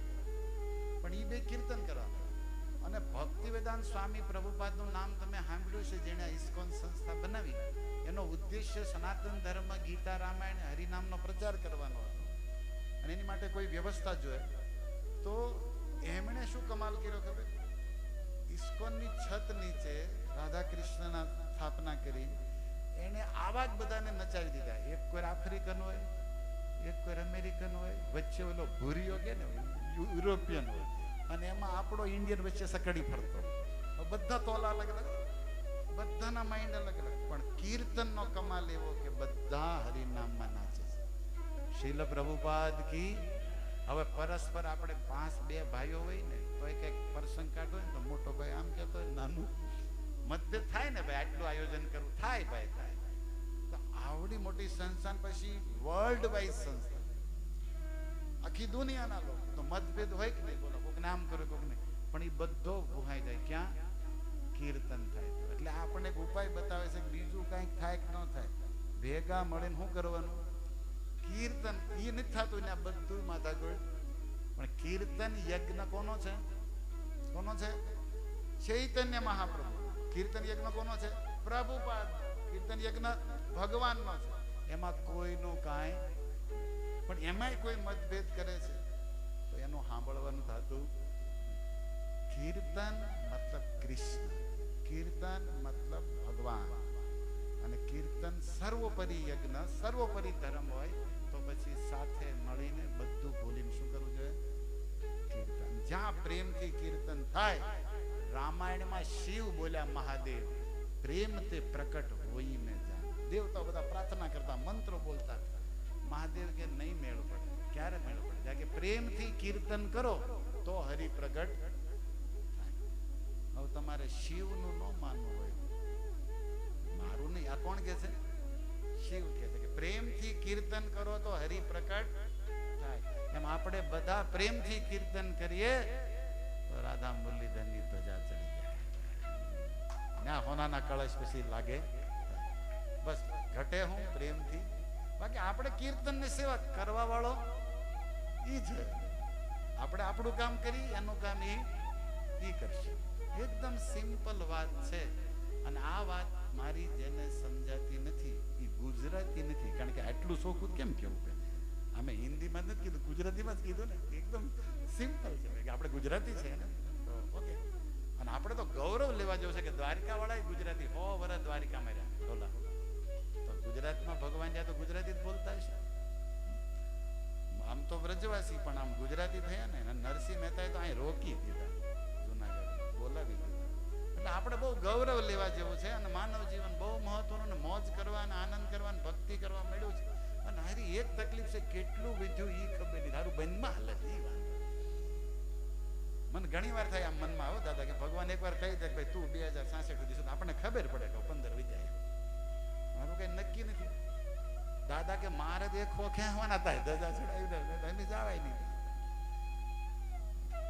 પણ એ બે કીર્તન કરવા. અને ભક્તિ વેદાંત સ્વામી પ્રભુપાદનું નામ તમે સાંભળ્યું છે, જેણે ઇસ્કોન સંસ્થા બનાવી. એનો ઉદ્દેશ્ય સનાતન ધર્મ, ગીતા, રામાયણ, હરિનામનો પ્રચાર કરવાનો હતો. અને એની માટે કોઈ વ્યવસ્થા જોઈએ. તો એમણે શું કમાલ કર્યો ખબર? ઇસ્કોનની છત નીચે રાધા કૃષ્ણના સ્થાપના કરી. એને આવા જ બધાને નચાવી દીધા. એક કોઈ આફ્રિકન હોય, એક કોઈ અમેરિકન હોય, વચ્ચે ઓલો ભૂરીઓ કે ને યુરોપિયન હોય, અને એમાં આપણો ઇન્ડિયન વચ્ચે સકડી ફરતો. બધા તોલા અલગ અલગ, બધાના માઇન્ડ અલગ અલગ. પણ કીર્તનનો કમાલ એવો કે બધા હરિનામમાં નાચે છે. શીલ પ્રભુપાદ કી. હવે પરસ્પર આપણે 5-2 ભાઈઓ હોય ને, તો એક પ્રસંગ કાઢો ને, તો મોટો ભાઈ આમ કહેતો હોય, નાનું મતભેદ થાય ને, ભાઈ આટલું આયોજન કરવું થાય, ભાઈ થાય. તો આવડી મોટી સંસ્થા, પછી વર્લ્ડ વાઇઝ સંસ્થા, આખી દુનિયાના લોકો, તો મતભેદ હોય કે નહીં? બોલો, કોઈક નામ કરે, કોઈક નહીં, પણ એ બધો ગુહાઈ જાય. ક્યાં? કીર્તન થાય. એટલે આપણને એક ઉપાય બતાવે છે કે બીજું કંઈક થાય કે ન થાય, ભેગા મળીને શું કરવાનું? કીર્તન. એ નથી થતું ને આ બધું માથાકૂટ. પણ કીર્તન યજ્ઞ કોનો છે? કોનો છે? ચૈતન્ય મહાપ્રભુ. કીર્તન યજ્ઞ કોનો છે? પ્રભુપાદ. કીર્તન યજ્ઞ ભગવાનનો છે. એમાં કોઈનું કાંઈ, પણ એમાંય કોઈ મતભેદ કરે છે તો એનું સાંભળવાનું થતું. કીર્તન મતલબ કૃષ્ણ, કીર્તન મતલબ ભગવાન. અને કીર્તન સર્વોપરી યજ્ઞ, સર્વોપરી ધર્મ હોય તો પછી સાથે મળીને બધું ભૂલીને શું કરવું જોઈએ? કીર્તન. જ્યાં પ્રેમથી કીર્તન થાય. રામાયણમાં શિવ બોલ્યા, મહાદેવ પ્રેમ તે પ્રકટ હોઈ મેં જાન. દેવતાઓ બધા પ્રાર્થના કરતા, મંત્રો બોલતા. મહાદેવ કે નહીં મેળ પડે. ક્યારે મેળ પડે? કારણ કે પ્રેમથી કીર્તન કરો તો હરિ પ્રગટ થાય. હવે તમારે શિવનું ન માનવું હોય, મારું નહીં, આ કોણ કે છે? શિવ કે છે કે પ્રેમથી કીર્તન કરો તો હરિ પ્રકટ થાય. એમ આપણે બધા પ્રેમથી કીર્તન કરીએ તો રાધા મુરલીધરની ધજા ચડી જાય. ના હોનાના કળશ પછી લાગે. બસ ઘટે હું પ્રેમથી. બાકી આપણે કીર્તનની સેવા કરવા વાળો ઈ છે. આપણે આપણું કામ કરી, એનું કામ ઈ કરશે. એકદમ સિમ્પલ વાત છે. અને આ વાત મારી જેને સમજાતી નથી એ ગુજરાતી નથી. કારણ કે આટલું સોખું કેમ કેવું કે અમે હિન્દીમાં નથી કીધું, ગુજરાતીમાં જ કીધું ને. એકદમ સિમ્પલ છે કે આપણે ગુજરાતી છે ને, તો ઓકે. અને આપણે તો ગૌરવ લેવા જેવું છે કે દ્વારિકા વાળા ગુજરાતી 100 વર્ષ દ્વારિકામાં રહ્યા ઢોલા. તો ગુજરાતમાં ભગવાન જ્યાં તો ગુજરાતી જ બોલતા હશે. આમ તો વ્રજવાસી પણ આમ ગુજરાતી થયા ને. નરસિંહ મહેતાએ તો અહીં રોકી દીધા, જુનાગઢ બોલાવી દીધા. એટલે આપણે બહુ ગૌરવ લેવા જેવું છે. અને માનવ જીવન બહુ મહત્વનું ને મોજ કરવા ને આનંદ કરવા ને ભક્તિ કરવા મળ્યું છે. અને હારી એક તકલીફ છે, કેટલું વિધ્યું ઈ ખબર નહીં. તારું બંધમાં હાલે છે ઈ વાત. મને ઘણી વાર થાય આમ મનમાં, આવો દાદા કે ભગવાન એકવાર કહી દે ભાઈ તું 2066 સુધી સુધી, આપણને ખબર પડે કે 15 વિચાય. મારું કઈ નક્કી નથી. દાદા કે મારે દેખો ખેવાના થાય, ધજા ચડાવી જવાય નહીં.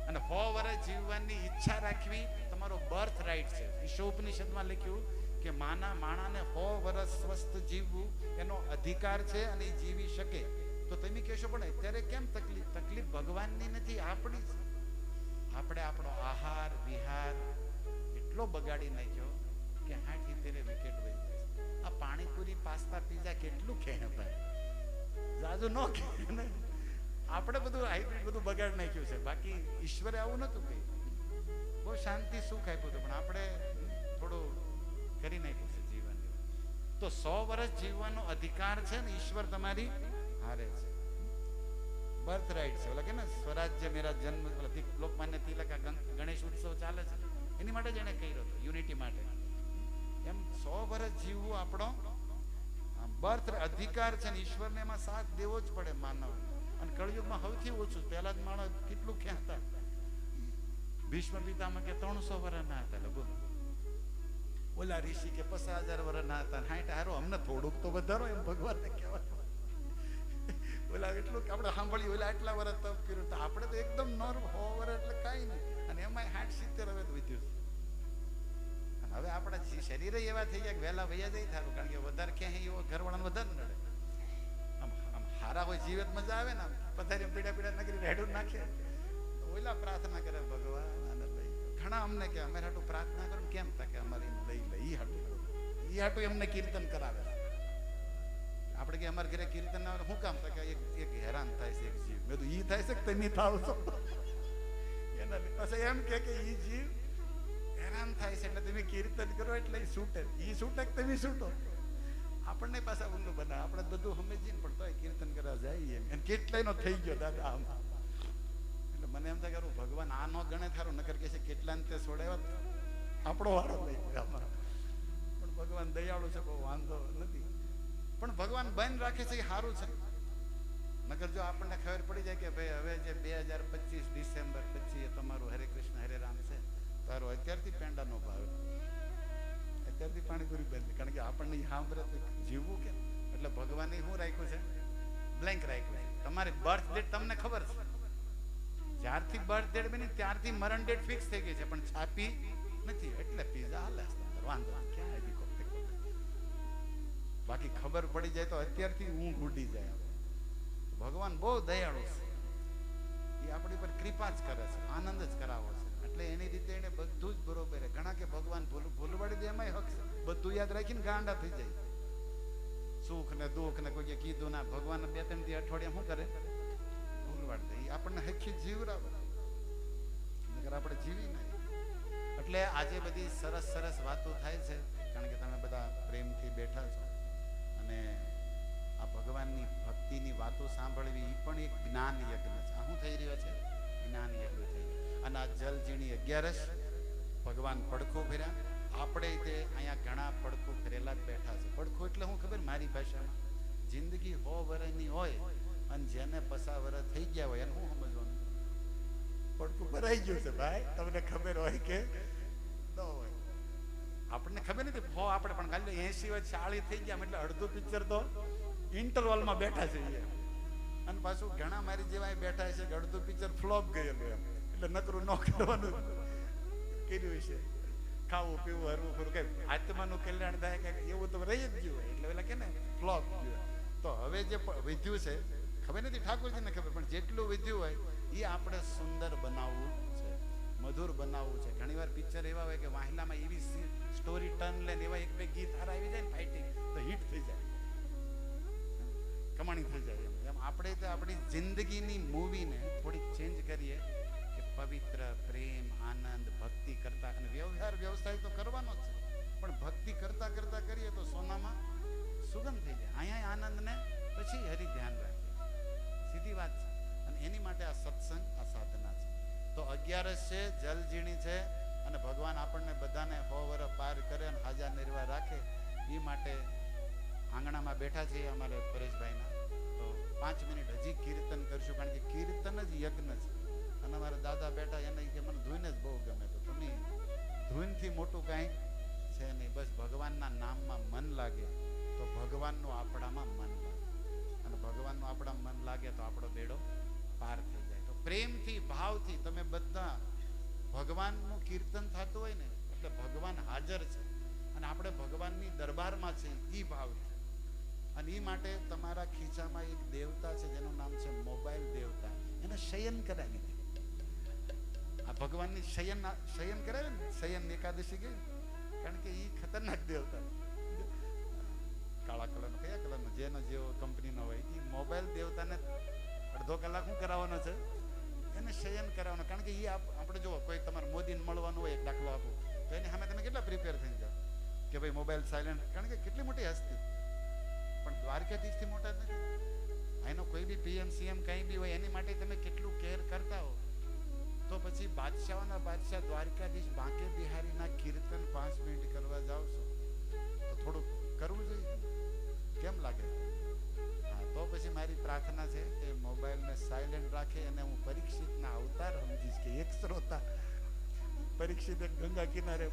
અને 100 વર્ષ જીવવાની ઈચ્છા રાખવી તમારો બર્થ રાઈટ છે. ઈશોપનિષદમાં લખ્યું કે માણાને 100 વર્ષ સ્વસ્થ જીવવું એનો અધિકાર છે અને એ જીવી શકે. તો તમે કહેશો પણ અત્યારે કેમ તકલીફ? તકલીફ ભગવાનની નથી, આપણી છે. આપણે આપણો આહાર વિહાર એટલો બગાડી નાખ્યો કે 60-70 વિકેટ વહી જાય. આ પાણીપુરી પાસ્તા પીઝા કેટલું ખેણ ભાઈ, જાજુ ન ખેણ ને. આપણે બધું હાઇબ્રિડ બધું બગાડી નાખ્યું છે. બાકી ઈશ્વરે આવું નતું કહ્યું, બહુ શાંતિ સુખ આપ્યું હતું, પણ આપણે થોડું કરી નાખ્યું છે જીવન. તો 100 વર્ષ જીવવાનો અધિકાર છે ને, ઈશ્વર તમારી હારે છે. બર્થ રાઈટ છે. ઓલા કે ને સ્વરાજ્ય મેરા જન્મ, લોકમાન્ય તિલક ગણેશ ઉત્સવ ચાલે છે એની માટે જ એને કર્યો હતો, યુનિટી માટે. એમ 100 વર્ષ જીવવું આપણો બર્થ અધિકાર છે ને ઈશ્વરને એમાં સાથ દેવો જ પડે માનવ. અને કળયુગમાં સૌથી ઓછું, પહેલા જ માણસ કેટલું ખેંચતા. ભીષ્મ પિતામહ કે 300 વર્ષ ના હતા. બોલો ઓલા ઋષિ કે 50,000 વર્ષ ના હતા. 60 હારો અમને થોડુંક તો વધારો એમ ભગવાનને કહેવાય. ઓલા એટલું આપણે સાંભળ્યું, ઓલા આટલા વર્ષ તપ કર્યું. તો આપણે તો એકદમ નોર્મ 100 વર્ષ એટલે કાંઈ નહીં. અને એમાં 60-70 હવે વધ્યું. અને હવે આપણા શરીરે એવા થઈ ગયા કે વહેલા વૈયા જાય થારું. કારણ કે વધારે ક્યાંય એવો ઘરવાળાને વધારે નડે. આમ હારા હોય જીવત મજા આવે ને, પથારી પીડા નગરી રેડું નાખે. ઓલા પ્રાર્થના કરે ભગવાન આને લઈ. ઘણા અમને કે અમે હાટું પ્રાર્થના કરો કેમ થાય કે અમારે લઈ લે. ઈ હાટું એમને કીર્તન કરાવે. આપણે કે અમારે ઘરે કીર્તન ના શું કામ થાય કે એક હેરાન થાય છે એક જીવ. મેં તો ઈ થાય છે કે તમે થાવ છો એના પછી એમ કે ઈ જીવ હેરાન થાય છે એટલે તમે કીર્તન કરો એટલે ઈ છૂટે. ઈ છૂટે કે તમે છૂટો. આપણને પાછા ઊંડું બનાવે. આપણે બધું સમજીને પણ તોય કીર્તન કરવા જઈએ એમ. કેટલાય નો થઈ ગયો દાદા આમ. એટલે મને એમ થાય કે ભગવાન આ નો ગણે થારું, નકર કે છે કેટલા ને તે છોડાવ્યા આપણો વાળો લઈ ગયો. પણ ભગવાન દયાળુ છે, બહુ વાંધો નથી. પણ ભગવાન બંધ રાખે છે એ સારું છે. નકર જો આપણને ખબર પડી જાય કે ભાઈ હવે જે 2025 ડિસેમ્બર પછી તમારું હરે કૃષ્ણ હરે રામ છે, તારો અત્યારથી પેંડા નો ભાવે, અત્યારથી પાણીપુરી બંધ. કારણ કે આપણને સાંભળે તો જીવવું કેમ? એટલે ભગવાને શું રાખ્યું છે? બ્લેન્ક રાખ્યું છે. તમારી બર્થ ડેટ તમને ખબર છે. જ્યારથી બર્થ ડેટ બની ત્યારથી મરણ ડેટ ફિક્સ થઈ ગઈ છે, પણ છાપી નથી. એટલે પીઝા હાલે વાંધો ક્યાં આવી. બાકી ખબર પડી જાય તો અત્યારથી ઊંઘ ઉડી જાય. ભગવાન બહુ દયાળુ છે. એ આપણી પર કૃપા જ કરે છે, આનંદ જ કરાવો છે. એટલે એની રીતે એને બધું જ બરોબર. ઘણા કે ભગવાન ભૂલવાડી દે એમાંય હક છે. બધું યાદ રાખીને ગાંડા થઈ જાય. સુખ ને દુઃખ ને કોઈ કીધું ના, ભગવાન 2-3 દી અઠવાડિયા શું કરે? ભૂલવાડી દે. આપણને હખી જીવરાવે, નકર આપણે જીવી નહીં. એટલે આજે બધી સરસ સરસ વાતો થાય છે. કારણ કે તમે બધા પ્રેમથી બેઠા છો અને આ ભગવાનની ભક્તિની વાતો સાંભળવી એ પણ એક જ્ઞાન યજ્ઞ છે. આ શું થઈ રહ્યો છે? જ્ઞાન યજ્ઞ થઈ રહ્યો. અને આ જલજીણી 11 ભગવાન પડખું ફેર્યા. આપણે તે અહીંયા ઘણા પડખું ફેરેલા જ બેઠા છે. પડખું એટલે હું ખબર મારી ભાષામાં જિંદગી 100 વર્ષની હોય અને જેને 50 વર્ષ થઈ ગયા હોય એને શું સમજવાનું? પડખું ભરાઈ ગયું છે ભાઈ. તમને ખબર હોય કે ન હોય? આપણને ખબર નથી. આપણે પણ ખાલી 80 વર્ષ 40 થઈ ગયા એટલે અડધું પિક્ચર તો ઇન્ટરવલમાં બેઠા છે. અને પાછું ઘણા મારી જેવા બેઠા છે કે અડધું પિક્ચર ફ્લોપ ગયેલું એમ. એટલે નકરું ન કરવાનું કર્યું છે. ખાવું પીવું હરવું ફરવું કઈ આત્માનું કલ્યાણ થાય કે એવું તો રહી જ ગયું હોય. એટલે પેલા કે ને ફ્લોપ ગયું. તો હવે જે વિધ્યું છે ખબર નથી ઠાકોરજીને ખબર, પણ જેટલું વિધ્યું હોય એ એ આપણે સુંદર બનાવવું છે, મધુર બનાવવું છે. ઘણીવાર પિક્ચર એવા હોય કે વાહિલામાં એવી સ્ટોરી ટર્ન લે એવા એક બે ગીત હારા આવી જાય ને ફાઇટિંગ તો હિટ થઈ જાય, કમાણી થઈ જાય. એમ આપણે તો આપણી જિંદગીની મૂવીને થોડીક ચેન્જ કરીએ કે પવિત્ર પ્રેમ આનંદ ભક્તિ કરતા, અને વ્યવહાર વ્યવસાય તો કરવાનો જ છે, પણ ભક્તિ કરતા કરતા કરીએ તો સોનામાં સુગંધ થઈ જાય. અહીંયા આનંદ ને પછી હરી ધ્યાન રાખે, સીધી વાત છે. અને એની માટે આ સત્સંગ, આ સાધના છે. તો 11 છે, જલ ઝીણી છે, અને ભગવાન આપણને બધાને 100 વર્ષ પાર કરે અને હાજર નિર્વાહ રાખે. એ માટે આંગણામાં બેઠા છીએ અમારે પરેશભાઈના, તો 5 મિનિટ હજી કીર્તન કરશું, કારણ કે કીર્તન જ યજ્ઞ છે. અને અમારા દાદા બેઠા, એને કે મને ધૂન જ બહુ ગમે, તો તમે ધૂનથી મોટું કાંઈ છે નહીં. બસ ભગવાનના નામમાં મન લાગે તો ભગવાનનું આપણામાં મન લાગે, અને ભગવાનનું આપણામાં મન લાગે તો આપણો બેડો પાર થઈ જાય. તો પ્રેમથી ભાવથી તમે બધા, ભગવાનનું કીર્તન થતું હોય ને એટલે ભગવાન હાજર છે અને આપણે ભગવાનની દરબારમાં છે, એ ભાવથી. અને એ માટે તમારા ખીચામાં એક દેવતા છે જેનું નામ છે મોબાઈલ દેવતા, એને શયન કરાવી દે. આ ભગવાનની શયન કરાવે ને, શયન એકાદશી ગઈ, કારણ કે એ ખતરનાક દેવતા, કાળા કલરનો, કયા કલરનો, જેનો જેવો કંપનીનો હોય, એ મોબાઈલ દેવતાને અડધો કલાક શું કરાવવાનો છે, એને શયન કરાવવાનો. કારણ કે એ આપણે જો કોઈ તમારે મોદીને મળવાનું હોય, એક દાખલો આપો, તો એની સામે તમે કેટલા પ્રિપેર થઈ જાઓ કે ભાઈ મોબાઈલ સાયલેન્ટ, કારણ કે કેટલી મોટી હસ્તી, પણ દ્વારકાધીશથી મોટા જ નથી. એનો કોઈ બી PM CM કંઈ બી હોય એની માટે તમે કેટલું કેર કરતા હો, તો પછી બાદશાહોના બાદશાહ દ્વારકાધીશ બાંકે બિહારીના કીર્તન 5 મિનિટ કરવા જાઓ છો તો થોડુંક કરવું જોઈએ, કેમ લાગે? હા, તો પછી મારી પ્રાર્થના છે કે મોબાઈલને સાયલેન્ટ રાખે. અને હું પરીક્ષિતના અવતાર સમજીશ કે એક શ્રોતા પરીક્ષિત ગંગા કિનારે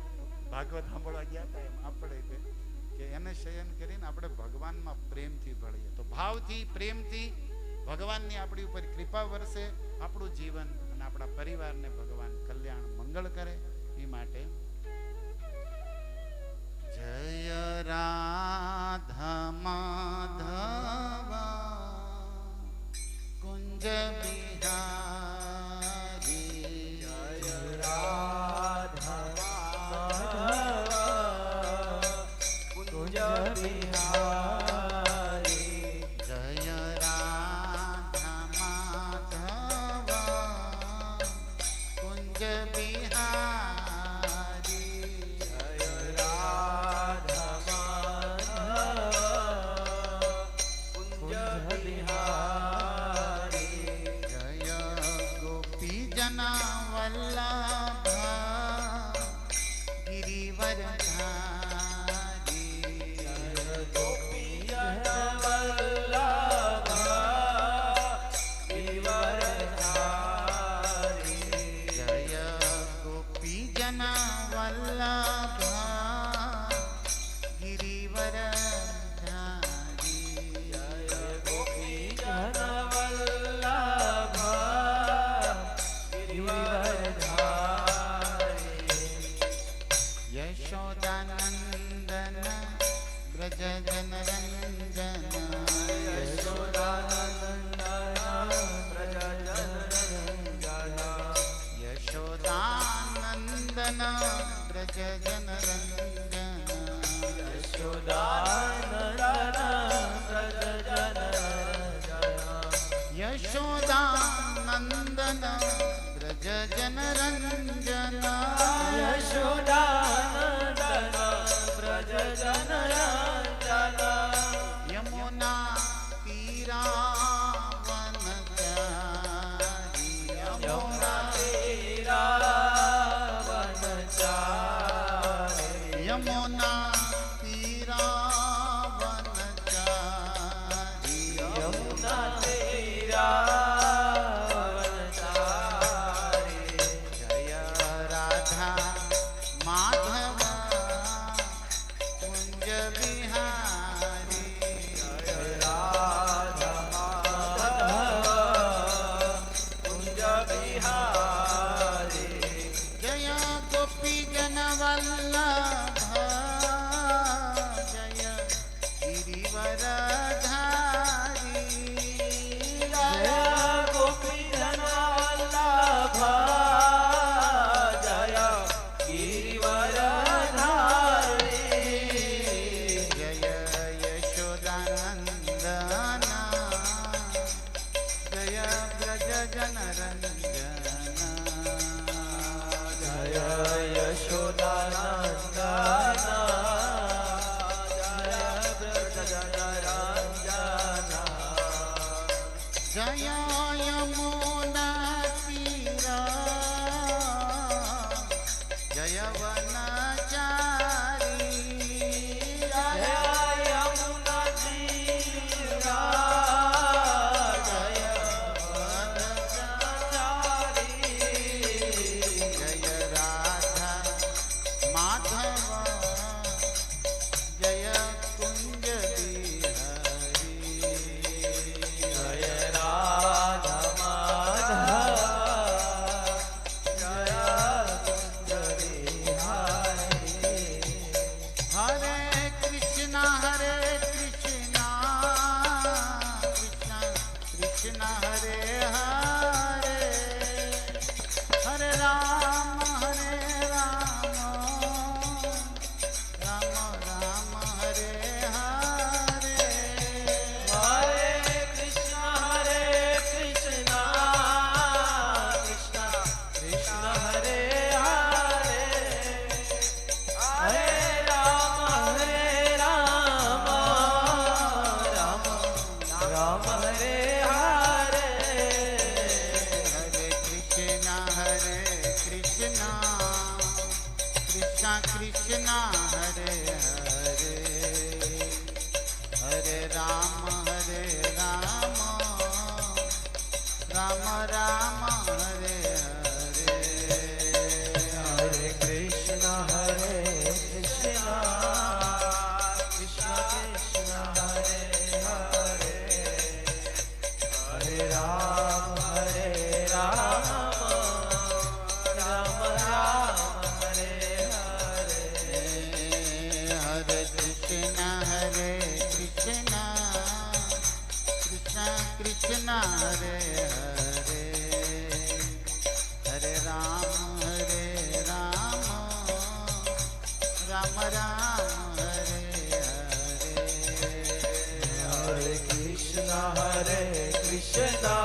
ભાગવત સાંભળવા ગયા હતા, એમ આપણે કે એને શયન કરીને આપણે ભગવાનમાં પ્રેમથી ભળીએ. તો ભાવથી પ્રેમથી ભગવાનની આપણી ઉપર કૃપા વરસે, આપણું જીવન અને આપણા પરિવારને ભગવાન કલ્યાણ મંગળ કરે. એ માટે જય રાધા માધવ કુંજ બિહારી, જય રાધા માધવ કુંજ બિહારી, જય રાધા માધવ કુંજ બિહારી, જય રાધા માધવ કુંજ બિહારી, જય ગોપી જના વલ્લભ ગિરિવર યશોદાનંદન બ્રજ જન રંજન, યશોદાનંદન બ્રજ જન રંજન, યશોદાનંદન બ્રજ જન રંજન, યશોદાનંદન બ્રજ જન રંજન, યમુના તીરાવન ચારી, યમુના તીરાવન ચારી, યમુના તીરાવન ચારી, યમુના તીરાવન ચારી, જય રાધા માધવ કુંજ બિહારી, જય રાધા માધવ કુંજ બિહારી, જય ગોપી જન Vallabh Krishna Krishna Hare Hare Hare Rama Rama Rama Hare Hare Hare Krishna Krishna Krishna Hare Hare Hare Rama Rama Rama Hare Hare Hare Krishna Krishna Krishna Hare Hare Hare Rama Rama Rama Hare Hare Hare Krishna Krishna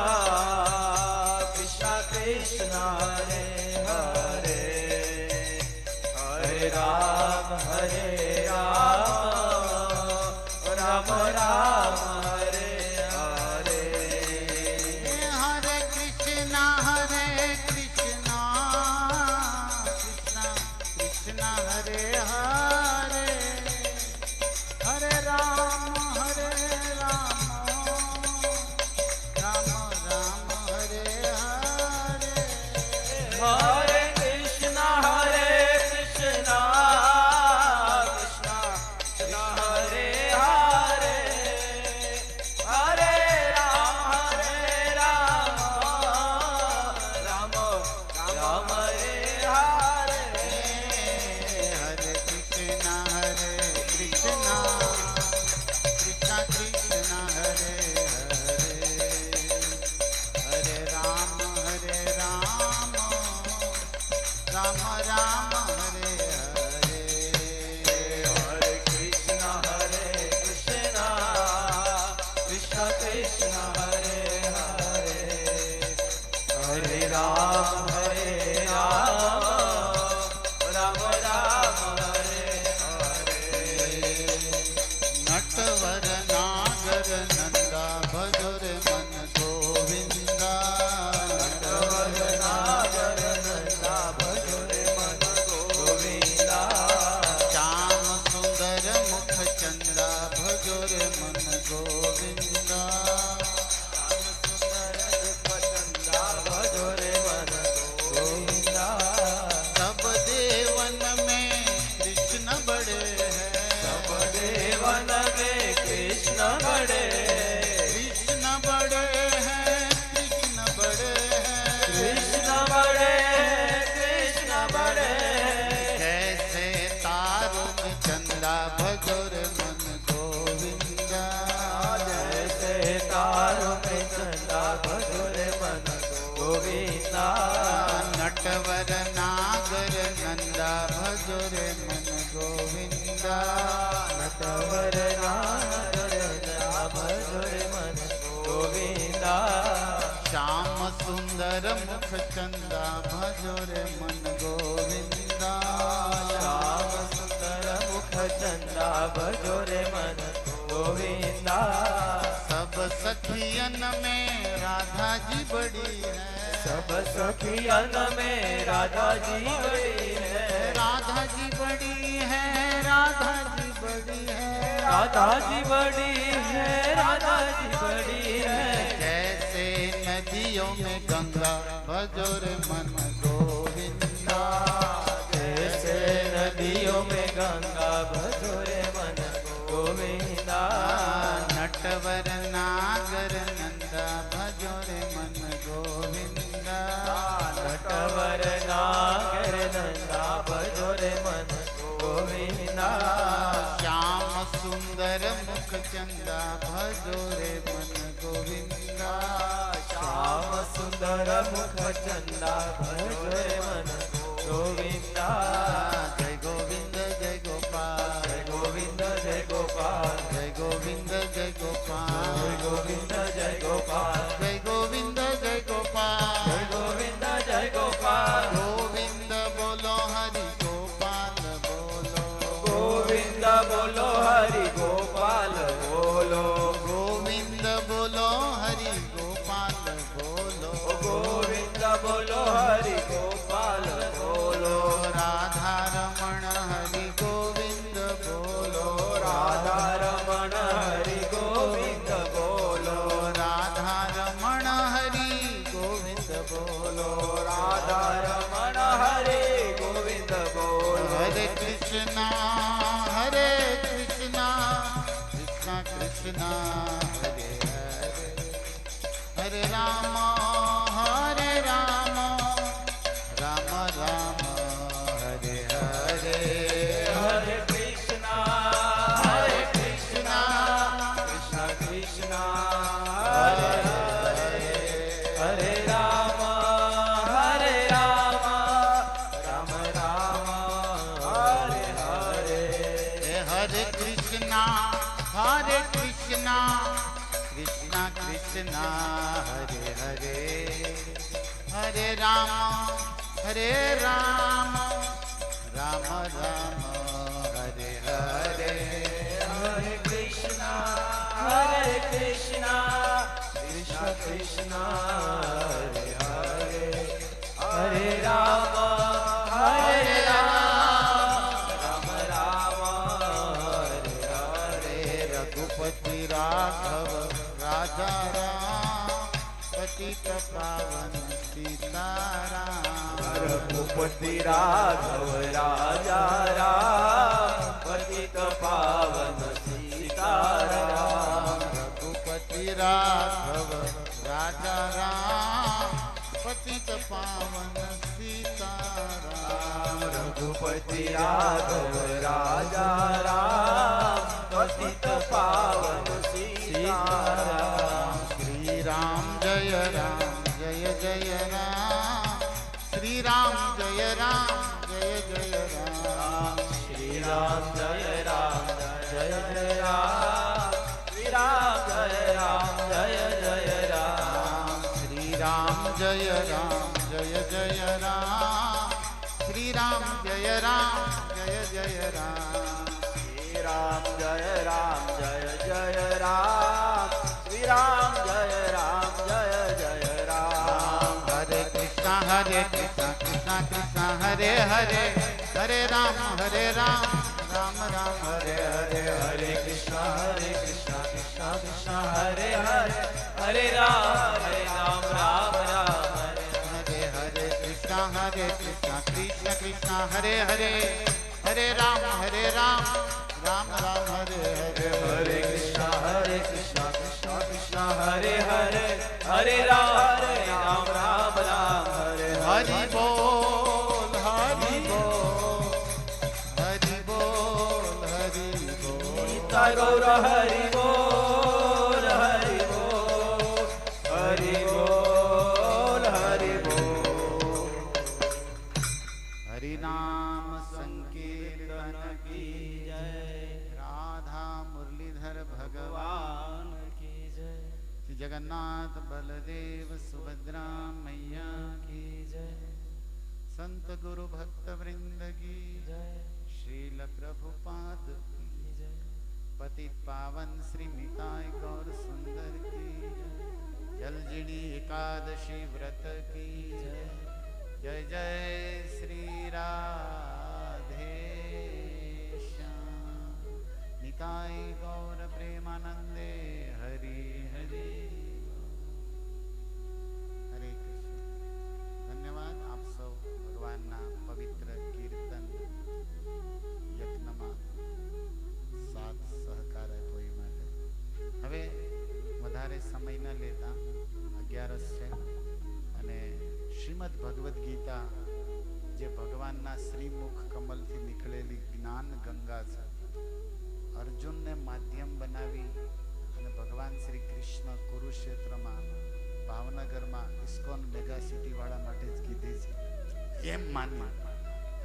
Krishna Krishna Hare Hare Hare Rama Rama Rama Hare Hare Hare Krishna Krishna Krishna Hare Hare Hare Rama Rama Rama Hare Hare Hare Krishna Krishna Krishna Krishna Hare Hare Hare Rama Rama Rama Hare Hare Hare Krishna Krishna Krishna Hare Hare Hare Rama Rama Rama Hare Hare Hare Krishna Krishna Krishna Krishna Hare Hare Hare Rama Rama Rama Hare Hare Natwar नागर नंदा भजोर मन गोविंदा नटवर नागर नंदा भजोरे मन गोविंदा श्याम सुंदर मुख चंदा भजोर मन गोविंदा सुंदर पसंदा भजोरे मन गोविंदा सब देवन में कृष्ण बड़े हैं सब देवन में कृष्ण बड़े कृष्ण बड़े हैं कृष्ण बड़े हैं कृष्ण बड़े कृष्ण बड़े कैसे तारों में चंदा भजोर मन गोविंदा जैसे तारों में चंदा भजोरे मन गोविंदा नटवर नागर नंदा भजोरे मन गोविंदा नटवर नागर नंदा भजोरे मन गोविंदा श्याम सुंदर मुख चंदा भजोरे मन गोविंदा श्याम सुंदर मुख चंदा भजोरे मन गोविंदा सब सखियन में राधा जी बड़ी है सब सखियन में राधा जी बड़ी है राधा जी बड़ी है राधा जी बड़ी है राधा जी बड़ी है राधा जी बड़ी है जैसे नदियों में गंगा भजोर मन गोविंदा जैसे नदियों में गंगा भजोरे मन गोविंदा नटवर नागर नंदा भजोरे मन गोविंदा नटवर नागर नंदा भजोरे मन गोविंदा श्याम सुंदर मुख चंदा भजोरे मन गोविंदा श्याम सुंदर मुख चंदा भजोरे मन गोविंदा जय गोविंद जय गोपाल जय गोविंद जय गोपाल जय गोविंद जय गोपाल जय गोविंद जय गोपाल जय गोविंद जय गोपाल जय गोविंद जय गोपाल गोविंद बोलो हरि गोपाल बोलो गोविंद बोलो हरि गोपाल बोलो गोविंद बोलो हरि गोपाल बोलो गोविंद बोलो हरि गोपाल હરે હરે હરે રામ હરે રામ રામ રામ હરે હરે હરે કૃષ્ણ કૃષ્ણ કૃષ્ણ હરે હરે હરે રામ રામ રામ હરે હરે હરે કૃષ્ણ કૃષ્ણ કૃષ્ણ હરે હરે હરે રામ રામ રામ હરે હરે હરે કૃષ્ણ કૃષ્ણ કૃષ્ણ હરે હરે હરે રામ રામ રામ હરે હરે રઘુપતિ રાઘવ રાજા રામ પતિત પાવન સીતારામ રઘુપતિ રાઘવ રાજા રામ પતિત પાવન સીતારામ રઘુપતિ રાઘવ રાજા રામ પતિત પાવન સીતારામ રઘુપતિ રાઘવ રાજા રામ પતિત પાવન સીતારામ શ્રી રામ જય જય રામ શ્રી રામ જય જય રામ શ્રી રામ જય રામ જય જય રામ શ્રી રામ જય રામ જય જય રામ શ્રી રામ જય જય રામ શ્રી રામ જય જય રામ શ્રી રામ જય રામ જય જય રામ શ્રી રામ જય રામ જય જય રામ હરે કૃષ્ણ કૃષ્ણ કૃષ્ણ હરે હરે હરે રામ રામ રામ હરે હરે હરે કૃષ્ણ કૃષ્ણ કૃષ્ણ હરે હરે હરે રામ રામ રામ હરે હરે કૃષ્ણ કૃષ્ણ કૃષ્ણ હરે હરે હરે રામ રામ રામ હરે હરે હરે કૃષ્ણ કૃષ્ણ કૃષ્ણ હરે હરે હરે રામ રામ રામ હરે હરિ બોલ હરિ બોલ હરિ બોલ હરિ બોલ ગૌર હરિ બોલ હરિ બોલ હરિ બોલ હરિ બોલ હરિ નામ સંકીર્તન કી જય રાધા મુરલીધર ભગવાન ભગવાન કી જય શ્રી જગન્નાથ બલદેવ સુભદ્રા મૈયા की જય संत गुरु भक्त वृंद की જય श्रील प्रभुपाद की જય पतित पावन श्री निताय गौर सुंदर की जलजिणी एकादशी व्रत की जय जय श्री राधे श्याम निताय गौर प्रेमानंदे हरि हरि हरे कृष्ण धन्यवाद आप सब भगवान ना पवित्र कीर्तन यज्ञમાં સાથ સહકાર આપ્યો એ માટે હવે વધારે સમય ન લેતા 11 છે અને શ્રીમદ ભગવદ્ ગીતા જે ભગવાનના શ્રીમુખ કમલથી નીકળેલી જ્ઞાન ગંગા છે અર્જુનને માધ્યમ બનાવી અને ભગવાન શ્રી કૃષ્ણ કુરુક્ષેત્રમાં ભાવનગરમાં ઇસ્કોન મેગા સિટી વાળા માટે જ કીધી છે એમ માની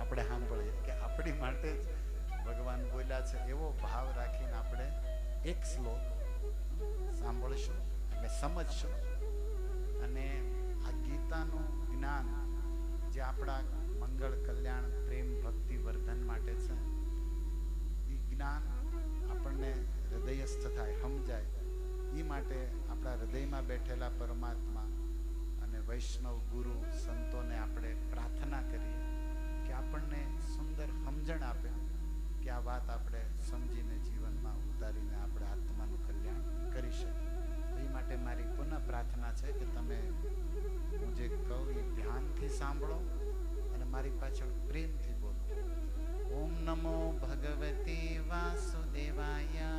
આપણે સાંભળીએ કે આપણી માટે જ ભગવાન બોલ્યા છે એવો ભાવ રાખીને આપણે એક શ્લોક સાંભળશું અને સમજશું અને આ ગીતાનું જ્ઞાન જે આપણા મંગળ કલ્યાણ પ્રેમ ભક્તિ વર્ધન માટે છે એ જ્ઞાન આપણને હૃદયસ્થ થાય સમજાય એ માટે આપણા હૃદયમાં બેઠેલા પરમાત્મા અને વૈષ્ણવ ગુરુ સંતોને આપણે પ્રાર્થના કરીએ કે આપણને સુંદર સમજણ આપે કે આ વાત આપણે સમજીને જીવનમાં ઉતારીને આપણે આત્માનું કલ્યાણ કરી શકીએ એ માટે મારી પુનઃ પ્રાર્થના છે કે તમે હું જે કહું એ ધ્યાનથી સાંભળો અને મારી પાછળ પ્રેમથી બોલો. ઓમ નમો ભગવતે વાસુદેવાય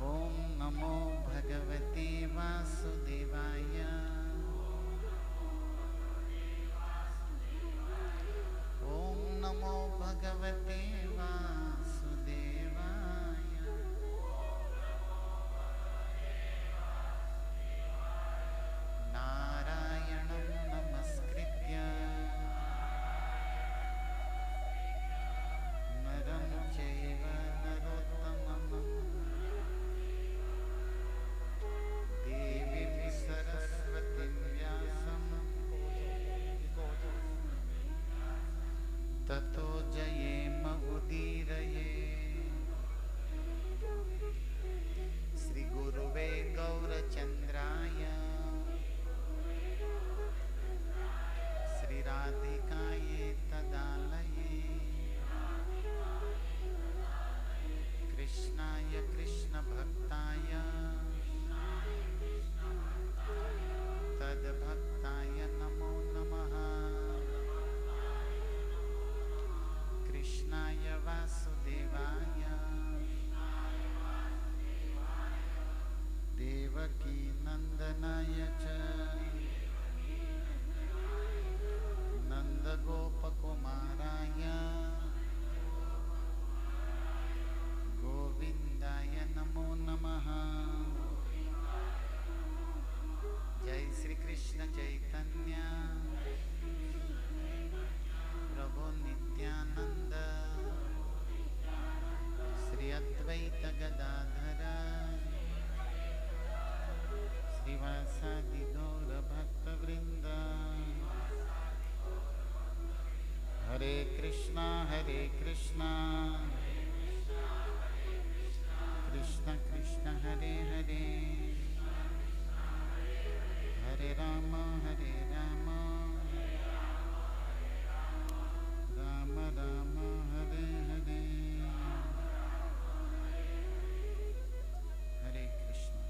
ઓમ નમો ભગવતે વાસુદેવાય. ઓમ નમો ભગવતે વાસુદેવાય. નારાયણં નમસ્કૃત્ય નરં ચૈવ નરોત્તમં દેવીં સરસ્વતીં વ્યાસં તતો જયેમ ઉદીરયે. શ્રી ગુરુવે ગૌરચંદ્રાય શ્રી રાધિકાયે તદાલયે કૃષ્ણાય કૃષ્ણ ભક્તાય તદ્ભક્તાય નમો નમઃ. કૃષ્ણાય વાસુદેવાય દેવકી નંદનાય ચ નંદગોપકુમારાય ગોવિંદાય નમો નમઃ. જય શ્રી કૃષ્ણ ચૈતન્ય પ્રભુ નિત્યાનંદ શ્રી અદ્વૈત ગદાધર શ્રીવાસાદિ ગૌર ભક્ત વૃંદ. હરે કૃષ્ણ કૃષ્ણ કૃષ્ણ હરે હરે હરે રામ રામ રામ હરે હરે. હરે કૃષ્ણ.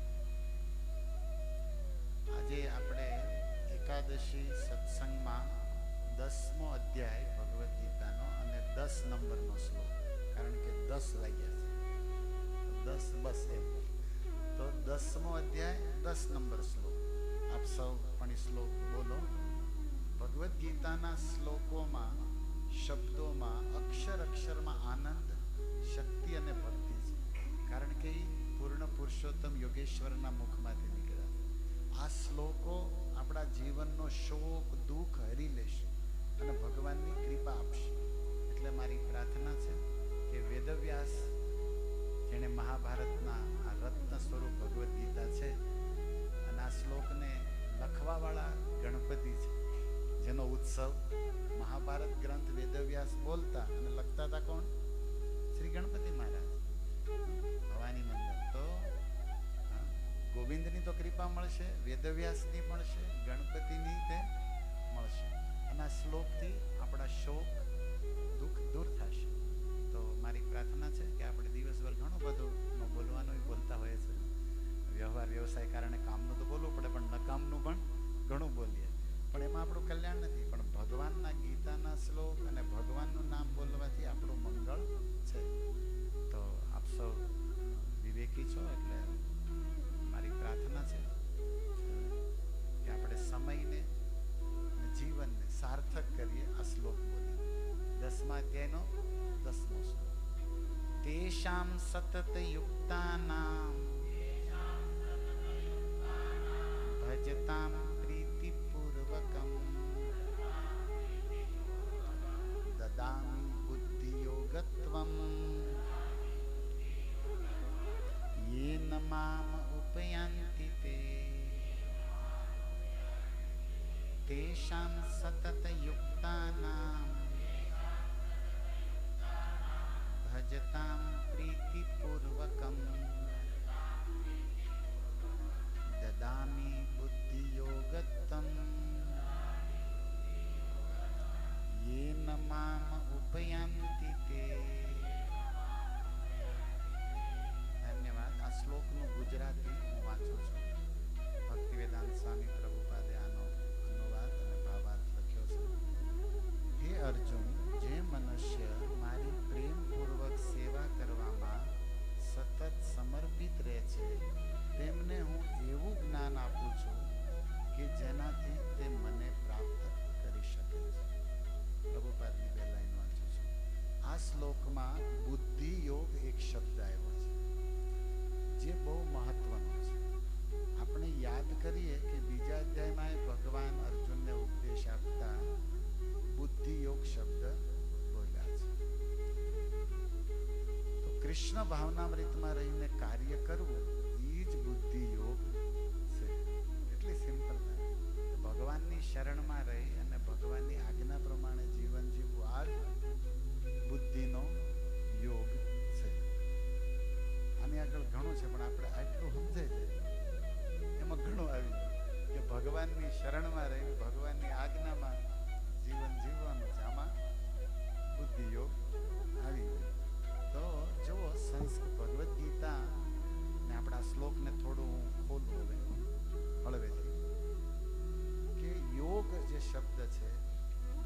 આજે આપણે એકાદશી સત્સંગમાં 10મો અધ્યાય ભગવદ્ ગીતાનો અને 10 નંબરનો શ્લોક, કારણ કે 10 વાગ્યા છે, 10 બસ એમ તો 10મો અધ્યાય 10 નંબર શ્લોક. આપ સૌ પણ શ્લોક બોલો. ભગવદ્ ગીતાના શ્લોકોમાં, શબ્દોમાં, અક્ષરમાં આનંદ, શક્તિ અને ભક્તિ છે, કારણ કે એ પૂર્ણ પુરુષોત્તમ યોગેશ્વરના મુખમાંથી નીકળ્યા છે. આ શ્લોકો આપણા જીવનનો શોક દુઃખ હરી લેશે અને ભગવાનની કૃપા આપશે. એટલે મારી પ્રાર્થના છે કે વેદવ્યાસ, જેણે મહાભારતના આ રત્ન સ્વરૂપ ભગવદ્ ગીતા છે, અને આ શ્લોકને લખવાવાળા ગણપતિ છે, જેનો ઉત્સવ મહાભારત ગ્રંથ વેદવ્યાસ બોલતા અને લખતા હતા કોણ? શ્રી ગણપતિ મહારાજ, ભવાની નંદન. તો ગોવિંદની તો કૃપા મળશે, વેદવ્યાસની મળશે, ગણપતિની તે મળશે. અને આ શ્લોકથી આપણા શોક દુઃખ દૂર થશે. તો મારી પ્રાર્થના છે કે આપણે દિવસભર ઘણું બધું બોલવાનું બોલતા હોઈએ છીએ. વ્યવહાર વ્યવસાય કારણે કામનું તો બોલવું પડે, પણ નકામનું પણ ઘણું બોલીએ, પણ એમાં આપણું કલ્યાણ નથી. પણ ભગવાનના ગીતાના શ્લોક અને ભગવાનનું નામ બોલવાથી આપણું મંગળ છે. તો આપ સૌ વિવેકી છો, એટલે મારી પ્રાર્થના છે કે આપણે સમયને જીવનને સાર્થક કરીએ. આ શ્લોક બોલીએ. 10મા અધ્યાયનો 10મો શ્લોક. તેષાં સતત યુક્તાનાં ભજતાં પ્રીતિપૂર્વકં દદામિ બુદ્ધિયોગત્વં યેન મામ ઉપયાન્તિ તે. તેષાં સતત યુક્તાનાં ભજતાં પ્રીતિપૂર્વકં દદામિ બુદ્ધિયોગત્વં યેન મામ ઉપયાન્તિ તે. ધન્યવાદ. આ શ્લોકનું ગુજરાતી હું વાંચું છું. ભક્તિવેદાંત સ્વામી પ્રભુપાદે આનો અનુવાદ અને ભાવાર્થ લખ્યો છે. હે અર્જુન, જે મનુષ્ય મારી પ્રેમપૂર્વક સેવા કરવામાં સતત સમર્પિત રહે શ્લોકમાં બુદ્ધિ યોગ એક શબ્દ આવ્યો છે જે બહુ મહત્વનો છે. આપણે યાદ કરીએ કે બીજા અધ્યાયમાં ભગવાન અર્જુનને ઉપદેશ આપતા બુદ્ધિ યોગ શબ્દ બોલ્યા છે. તો કૃષ્ણ ભાવનામૃતમાં રહીને કાર્ય કરવું એ જ બુદ્ધિ યોગ છે. એટલી સિમ્પલ ભગવાનની શરણમાં રહી અને ભગવાનની આજ્ઞા પ્રમાણે જીવન જીવવું આ જ બુદ્ધિનો યોગ છે. આની આગળ ઘણું છે પણ આપણે આટલું સમજાય છે એમાં ઘણું આવી કે ભગવાનની શરણમાં રહીને ભગવાનની આજ્ઞામાં જીવન જીવવાનું છે. આમાં બુદ્ધિ યોગ આવી ગયો. તો જુઓ ભગવદ્ ગીતા ને આપણા શ્લોકને થોડું ખોલવું હળવેથી કે યોગ જે શબ્દ છે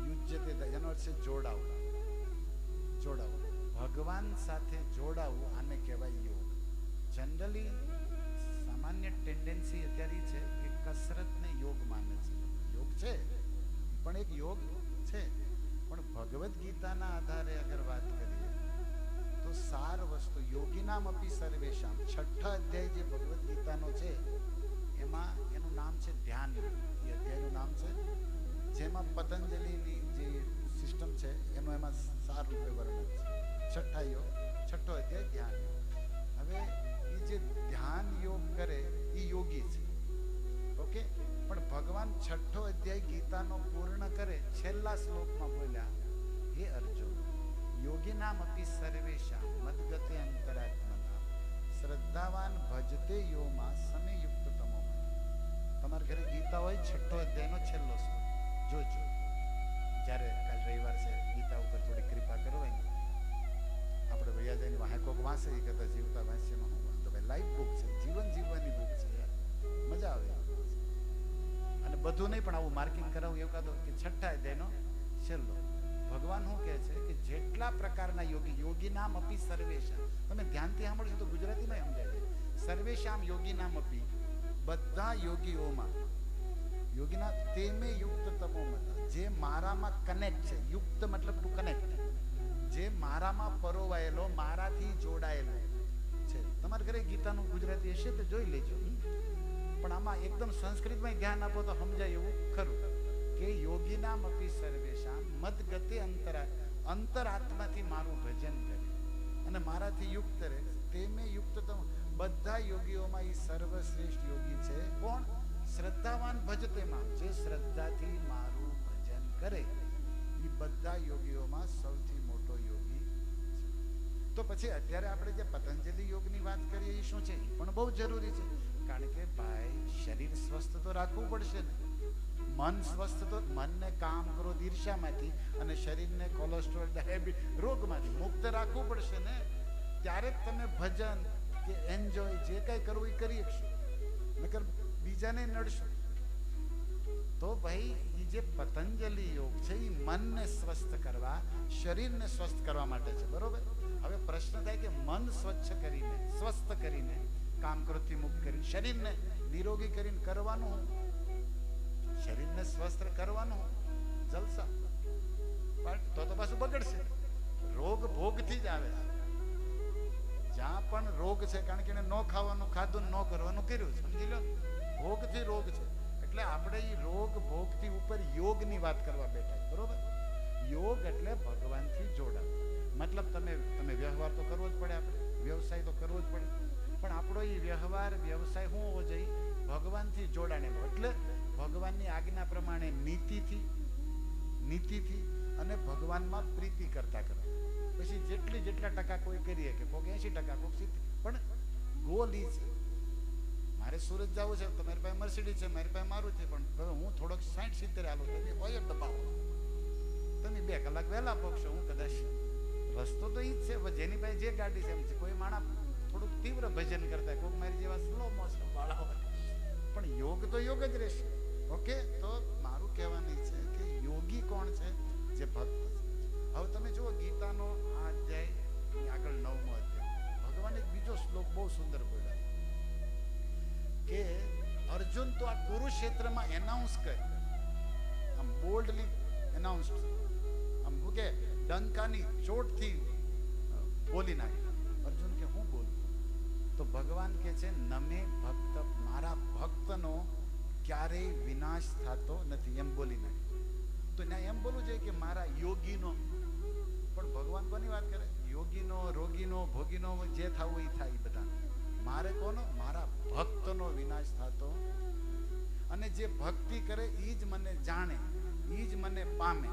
યુજ્યતે એનો અર્થ છે જોડાવું. ભગવાન સાથે જોડાવું આને કહેવાય યોગ. જનરલી સામાન્ય ટેન્ડન્સી અત્યારે છે કે કસરતને યોગ માને છે. યોગ છે પણ એક યોગ છે, પણ ભગવદ્ ગીતાના આધારે અગર વાત કરીએ તો સાર વસ્તુ યોગીનામ અપી સર્વેશામ 6ઠા અધ્યાય જે ભગવદ્ ગીતાનો છે એમાં એનું નામ છે ધ્યાન. એ અધ્યાયનું નામ છે જેમાં પતંજલિની જે સિસ્ટમ છે એનું એમાં સાર રૂપે વર્ણન છે. 6ઠો અધ્યાય ધ્યાન. હવે એ જે ધ્યાન યોગ કરે એ યોગી છે. ઓકે, પણ ભગવાન 6ઠો અધ્યાય ગીતાનો પૂર્ણ કરે છેલ્લા શ્લોકમાં બોલ્યા, હે અર્જુન યોગીનામ અપી સર્વેશામ મદગતે અંતરાત્મના શ્રદ્ધાવાન ભજતે યોમાં સમયુક્ત તમો. તમારા ઘરે ગીતા હોય 6ઠો અધ્યાયનો છેલ્લો શ્લોક જોજો. જ્યારે કાલ રવિવાર છે ગીતા ઉપર થોડી કૃપા કરો હોય આપણે વૈયા જઈને વાહે કોક વાંચે એ કરતા જીવતા વાંચીમાં હું વાંધો ભાઈ. લાઈફ બુક છે, જીવન જીવવાની બુક છે યાર, મજા આવે. અને બધું નહીં પણ આવું માર્કિંગ કરાવું એવું કાદો કે 6ઠા અધ્યાયનો છેલ્લો. ભગવાન શું કહે છે કે જેટલા પ્રકારના યોગી નામ અપી સર્વેશામ. તમે ધ્યાનથી સાંભળશો તો ગુજરાતીમાં સમજાય છે. સર્વેશામ યોગી નામ અપી, બધા યોગીઓમાં યોગીના તેમે યુક્ત તમો મત, જે મારામાં કનેક્ટ છે. યુક્ત મતલબ ટુ કનેક્ટ, જે મારામાં પરોવાયેલો, મારાથી જોડાયેલો છે. તમારા ઘરે ગીતાનું ગુજરાતી હશે તો જોઈ લેજો, પણ આમાં એકદમ સંસ્કૃતમાં ધ્યાન આપો તો સમજાય એવું ખરું કે યોગીનામ અપી સર્વેશામ મદગતે અંતરાત્માથી મારું ભજન કરે અને મારાથી યુક્ત રહે. તેમે યુક્ત તમ, બધા યોગીઓમાં એ સર્વશ્રેષ્ઠ યોગી છે. કોણ? શ્રદ્ધાવાન ભજતે માં, જે શ્રદ્ધાથી મારું ભજન કરે એ બધા યોગીઓમાં સૌથી મોટો યોગી છે. તો પછી અત્યારે આપણે જે પતંજલિ યોગની વાત કરીએ એ શું છે? એ પણ બહુ જરૂરી છે. કારણ કે ભાઈ શરીર સ્વસ્થ તો રાખવું પડશે ને. મન સ્વસ્થ તો, મનને કામ ક્રોધ ઈર્ષ્યામાંથી અને શરીરને કોલેસ્ટ્રોલ ડાયાબિટીસ રોગમાંથી મુક્ત રાખવું પડશે ને. ત્યારે જ તમે ભજન કે એન્જોય જે કાંઈ કરવું એ કરી શકશો, નકર બીજાને નડશો. તો ભાઈ એ જે પતંજલિ યોગ છે એ મનને સ્વસ્થ કરવા, શરીરને સ્વસ્થ કરવા માટે છે. બરોબર? હવે પ્રશ્ન થાય કે મન સ્વચ્છ કરીને, સ્વસ્થ કરીને, કામ ક્રોધથી મુક્ત કરીને, શરીરને નિરોગી કરીને કરવાનું, શરીરને સ્વસ્થ કરવાનું જલસા, પણ તો પાછું બગડશે. રોગ ભોગથી જ આવે છે. જ્યાં પણ રોગ છે કારણ કે એને ન ખાવાનું ખાધું, ન કરવાનું કર્યું, સમજી લો. ભોગથી રોગ છે. એટલે આપણે એ રોગ ભોગથી ઉપર યોગની વાત કરવા બેઠા. બરોબર? યોગ એટલે ભગવાનથી જોડાવ. મતલબ તમે વ્યવહાર તો કરવો જ પડે, આપણે વ્યવસાય તો કરવો જ પડે, પણ આપણો એ વ્યવહાર વ્યવસાય શું હોવો જોઈએ? ભગવાનથી જોડાણેલો. એટલે ભગવાનની આજ્ઞા પ્રમાણે નીતિથી અને ભગવાનમાં પ્રીતિ કરતા કરવા. પછી જેટલા ટકા કોઈ કરીએ કે કોઈક 80%, કોઈક 70%, પણ ગોલ ઈ છે. મારે સુરત જવું છે, તમારી પાસે મર્સિડીઝ છે, મારી પાસે મારું છે, પણ હું થોડોક 60-70 હાલું, તમે હોય જ દબાવો. તમે 2 કલાક વહેલા પહોંચશો, હું કદાચ રસ્તો તો ઈ જ છે. જેની પાસે જે ગાડી છે એમ છે. કોઈ માણસ થોડુંક તીવ્ર ભજન કરતા, કોઈક મારી જેવા સ્લો મોશન વાળા હોય, પણ યોગ તો યોગ જ રહેશે. ઓકે, તો મારું કહેવાની છે કે યોગી કોણ છે? જે ભક્ત છે. હવે તમે જુઓ ગીતાનો આ અધ્યાય આગળ 9મો અધ્યાય, ભગવાન એક બીજો શ્લોક બહુ સુંદર બોલ્યા કે અર્જુન તો આ કુરુક્ષેત્રમાં એનાઉન્સ કરે, આમ બોલ્ડલી એનાઉન્સ, આમ કે ડંકાની ચોટથી બોલી નાખ્યો. અર્જુન કે હું બોલું? તો ભગવાન કે છે નમે ભક્ત, મારા ભક્તનો ક્યારેય વિનાશ થતો નથી, એમ બોલી નાખ્યો. તો ત્યાં એમ બોલવું જોઈએ કે મારા યોગીનો, પણ ભગવાન કોની વાત કરે? યોગીનો, રોગીનો, ભોગીનો, જે થવું એ થાય બધા. મારે કોનો? મારા ભક્તનો વિનાશ થતો. અને જે ભક્તિ કરે એ જ મને જાણે, એ જ મને પામે,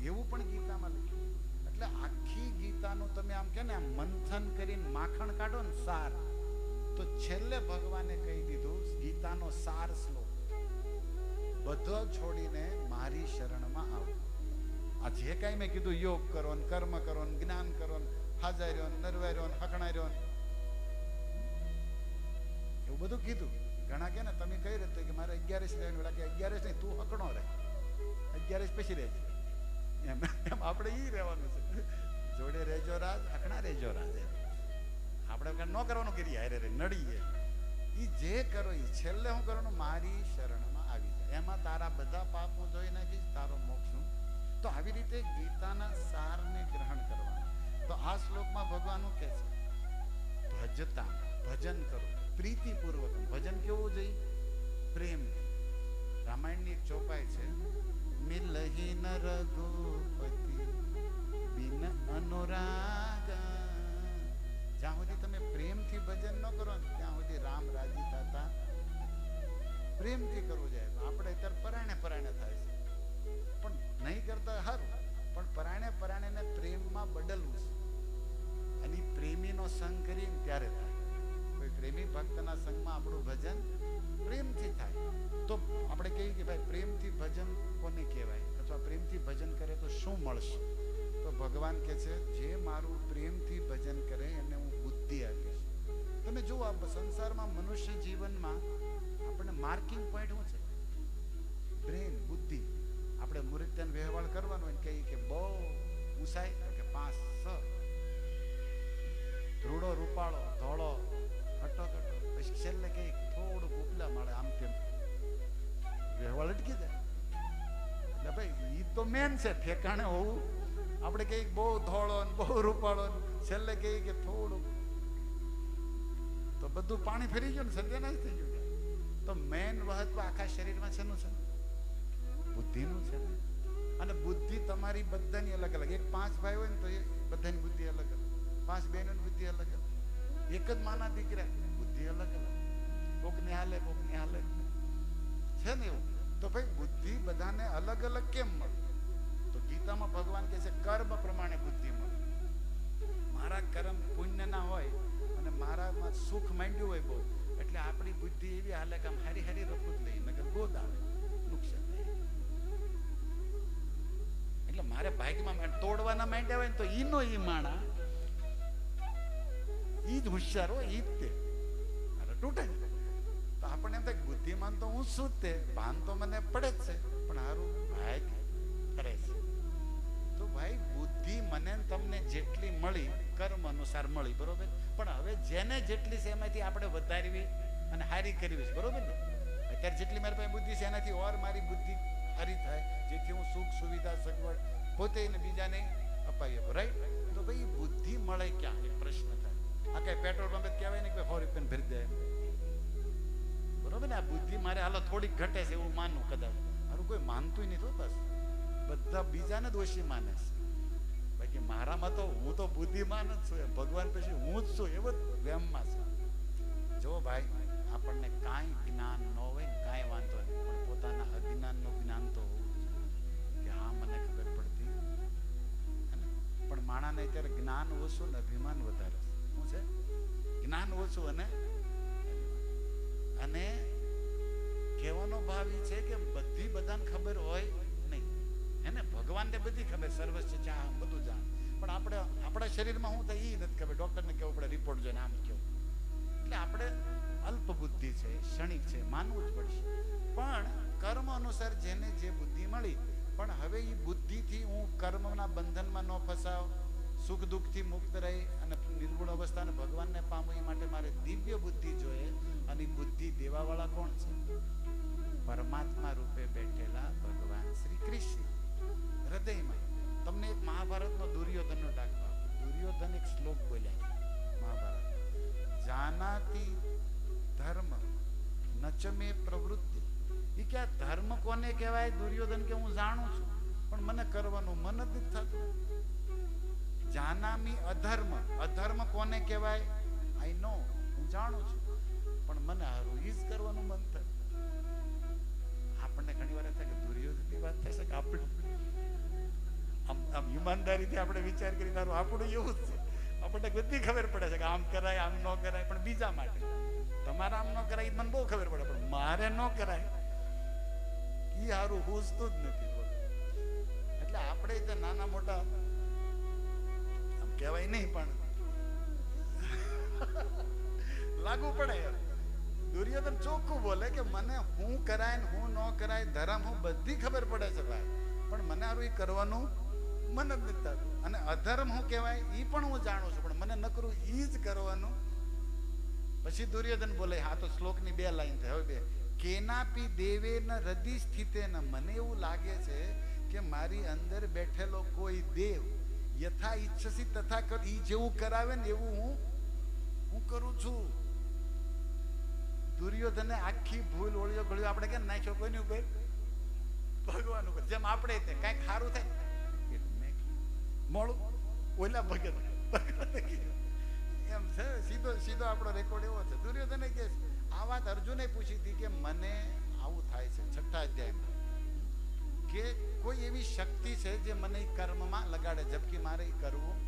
એવું પણ ગીતામાં લખ્યું. એટલે આખી ગીતાનું તમે આમ કે ને આમ મંથન કરીને માખણ કાઢો ને સાર, તો છેલ્લે ભગવાને કહી દીધું ગીતાનો સાર શ્લોક, બધો છોડીને મારી શરણમાં આવો. આ જે કાંઈ મેં કીધું, યોગ કરો ને કર્મ કરો ને જ્ઞાન કરો ને હાજર રહ્યો ને નરવાઈ રહ્યો ને હકણાઈ રહ્યો ને, એવું બધું કીધું. ઘણા કે ને તમે કઈ રીતે કે મારે 11 રહેવાનું, લાગે 11 નહીં, તું હકણો રહે, 11 પછી રહેજે, એમ એમ આપણે ઈ રહેવાનું છે. જોડે રહેજો રાજ, હકણા રહેજો રાજ. આપણે ન કરવાનું કરીએ, હારે રે નડીએ. ઈ જે કરો ઈ છેલ્લે હું કરવાનું? મારી શરણમાં આવી જાય. એમાં તારા બધા પાપો ધોઈ નાખીશ, તારો મોક્ષ. તો આવી રીતે ગીતાના સારને ગ્રહણ કરવાનું. તો આ શ્લોકમાં ભગવાન કહે છે ભજતા, ભજન કરો પ્રીતિપૂર્વક. ભજન કેવું જોઈએ? પ્રેમ. રામાયણની એક ચોપાઈ છે, મિલહી ન રઘુપતિ બિન અનુરાગ. જ્યાં સુધી તમે પ્રેમથી ભજન ન કરો ને ત્યાં સુધી રામ રાજી થતા. પ્રેમથી કરવું જાય. આપણે અત્યારે પરાણે થાય છે, પણ નહીં કરતા સારું, પણ પરાણે પ્રેમમાં બદલવું છે. અને પ્રેમીનો સંગ કરીને ત્યારે થાય. કોઈ પ્રેમી ભક્તના સંગમાં આપણું ભજન પ્રેમથી થાય. તો આપણે કહીએ કે ભાઈ પ્રેમથી ભજન કોને કહેવાય, અથવા પ્રેમથી ભજન કરે તો શું મળશે? તો ભગવાન કહે છે જે મારું પ્રેમથી ભજન કરે એને હું બુદ્ધિ આપીશ. તમે જુઓ આ સંસારમાં મનુષ્ય જીવનમાં આપણને માર્કિંગ પોઈન્ટ શું છે? બ્રેન, બુદ્ધિ. આપણે મૂર્ત્યન વ્યવહાર કરવાનો હોય કહીએ કે બહુ ઊંચાઈ તો કે 5-6, ધ્રુડો, રૂપાળો, ધોળો, હટો, પછી છેલ્લે કઈ થોડુંક ઉપલા મળે, આમ તેમ વ્યવહાર અટકી જાય. એટલે ભાઈ ઈ તો મેન છે, ઠેકાણે હોવું. આપણે કઈ બહુ ધોળો ને બહુ રૂપાળો, છેલ્લે કઈ કે થોડુંક, તો બધું પાણી ફરી ગયું ને, સત્યાનાશ થઈ ગયું. તો મેન મહત્વ આખા શરીરમાં શેનું છે? બુદ્ધિનું છે. અને બુદ્ધિ તમારી બધાની અલગ અલગ. એક 5 ભાઈ હોય ને તો એ બધાની બુદ્ધિ અલગ અલગ, 5 બહેનોની બુદ્ધિ અલગ અલગ. એક જ માના દીકરા, બુદ્ધિ અલગ અલગ, કોકની હાલે કોકની હાલે છે ને એવું. તો ભાઈ બુદ્ધિ બધાને અલગ અલગ કેમ મળે? તો ગીતામાં ભગવાન કહે છે કર્મ પ્રમાણે બુદ્ધિ મળે. મારા કર્મ પુણ્ય ના હોય અને મારામાં સુખ માંડ્યું હોય બહુ, એટલે આપણી બુદ્ધિ એવી હાલે કે આમ હારી હારી રખું જ લઈ, નકર ગોદ આવે, નુકસાન. એટલે મારે ભાગમાં તોડવાના માંડ્યા હોય ને તો ઈનો ઈ માણા, ઈ જ હોશિયાર હોય, ઈ જ તે તૂટે. તો આપણને એમ થાય બુદ્ધિમાન તો હું શું તે, ભાન તો મને પડે જ છે, પણ હારું ભાગ કરે છે. તો ભાઈ બુદ્ધિ મને તમને જેટલી મળી કર્મ અનુસાર મળી, બરોબર. પણ હવે જેને જેટલી છે એમાંથી આપણે વધારવી અને હારી કરવી છે, બરોબર ને? અત્યારે જેટલી મારી પાસે બુદ્ધિ છે એનાથી ઓર મારી બુદ્ધિ હારી થાય, જેથી હું સુખ સુવિધા સગવડ પોતે ને બીજાને અપાવી શકું, રાઈટ? તો ભાઈ બુદ્ધિ મળે ક્યાં? એક પ્રશ્ન થાય. આ કઈ પેટ્રોલ પંપે કહેવાય ને કે 100 રૂપિયા ભરી દે, બરોબર ને? આ બુદ્ધિ મારે હાલો થોડીક ઘટે છે એવું માનું, કદાચ મારું કોઈ માનતું નહીં. તો બસ બધા બીજાને દોષી માને છે, બાકી મારામાં તો હું તો બુદ્ધિમાન જ છું. ભગવાન પછી હું જ છું એવો જ વહેમમાં છે. જો ભાઈ આપણને કાંઈ જ્ઞાન ન હોય ને કાંઈ વાંધો નહીં, પણ પોતાના અજ્ઞાનનું જ્ઞાન તો હોવું જોઈએ કે હા મને ખબર પડતી. પણ માણાને અત્યારે જ્ઞાન ઓછું ને અભિમાન વધારે છે. શું છે? જ્ઞાન ઓછું અને કહેવાનો ભાવ એ છે કે બધી બધાને ખબર હોય નહીં. એને ભગવાનને બધી ખબર, સર્વસ્વ ચા બધું જાણ, પણ આપણે આપણા શરીરમાં શું થાય એ નથી ખબર. ડોક્ટરને કહેવું પડે, રિપોર્ટ જોઈને આમ કેવું. એટલે આપણે અલ્પ બુદ્ધિ છે, ક્ષણિક છે, માનવું જ પડશે. પણ કર્મ અનુસાર જેને જે બુદ્ધિ મળી, પણ હવે એ બુદ્ધિથી હું કર્મના બંધનમાં ન ફસાવ, સુખ દુઃખથી મુક્ત રહી અને નિર્ગુણ અવસ્થાને ભગવાનને પામવું, એ માટે મારે દિવ્ય બુદ્ધિ જોઈએ. અને બુદ્ધિ દેવાવાળા કોણ છે? પરમાત્મા રૂપે બેઠેલા ભગવાન શ્રી કૃષ્ણ હૃદયમાં. તમને એક મહાભારતનો દુર્યોધનનો દાખલો આપો. દુર્યોધન એક શ્લોક બોલ્યા છે મહાભારત, જાનાતી ધર્મ નચ મે પ્રવૃત્તિ. એ કે આ ધર્મ કોને કહેવાય? દુર્યોધન કે હું જાણું છું પણ મને કરવાનું મન જ નથી થતું. જાનામી અધર્મ, અધર્મ કોને કહેવાય? આઈ નો, હું જાણું છું પણ મને હારું ઈ જ કરવાનું મન થાય. આપણને ઘણી વાર થાય કે દુર્યોધનની વાત થાય છે કે આપણે આમ ઈમાનદારીથી આપણે વિચાર કરી તારું આપણું એવું જ છે. આપણને બધી ખબર પડે છે કે આમ કરાય આમ ન કરાય, પણ બીજા માટે. તમારે આમ ન કરાય મને બહુ ખબર પડે, પણ મારે ન કરાય ઈ હારું હુજતું જ નથી. એટલે આપણે તો નાના મોટા આમ કહેવાય નહીં પણ લાગુ પડે. દુર્યોધન ચોખ્ખું બોલે કે મને હું કરાય ને હું ન કરાય, ધર્મ હું બધી ખબર પડે છે ભાઈ, પણ મને હારું ઈ કરવાનું મન જ નથી થતું. અને અધર્મ હું કહેવાય ઈ પણ હું જાણું છું પણ મને નકરું ઈ જ કરવાનું. પછી દુર્યોધન બોલે, હા તો શ્લોકની 2 લાઈન થઈ. હવે 2, કેનાપી દેવે ન હૃદય સ્થિતે ન. મને એવું લાગે છે કે મારી અંદર બેઠેલો કોઈ દેવ યથા ઈચ્છસી તથા કર, ઈ જેવું કરાવે ને એવું હું કરું છું. દુર્યોધને આખી ભૂલ ઓળ્યો ગળ્યો આપણે કેમ નાખ્યો કોઈની ઉપર? ભગવાન ઉપર. જેમ આપણે તે કઈક સારું થાય મોડું ઓલા ભગત એમ છે, સીધો સીધો આપણો રેકોર્ડ એવો છે. દુર્યોધને કે આ વાત અર્જુને પૂછી હતી કે મને આવું થાય છે 6થા અધ્યાયમાં, કે કોઈ એવી શક્તિ છે જે મને કર્મમાં લગાડે જબકી મારે ઈ કરવું.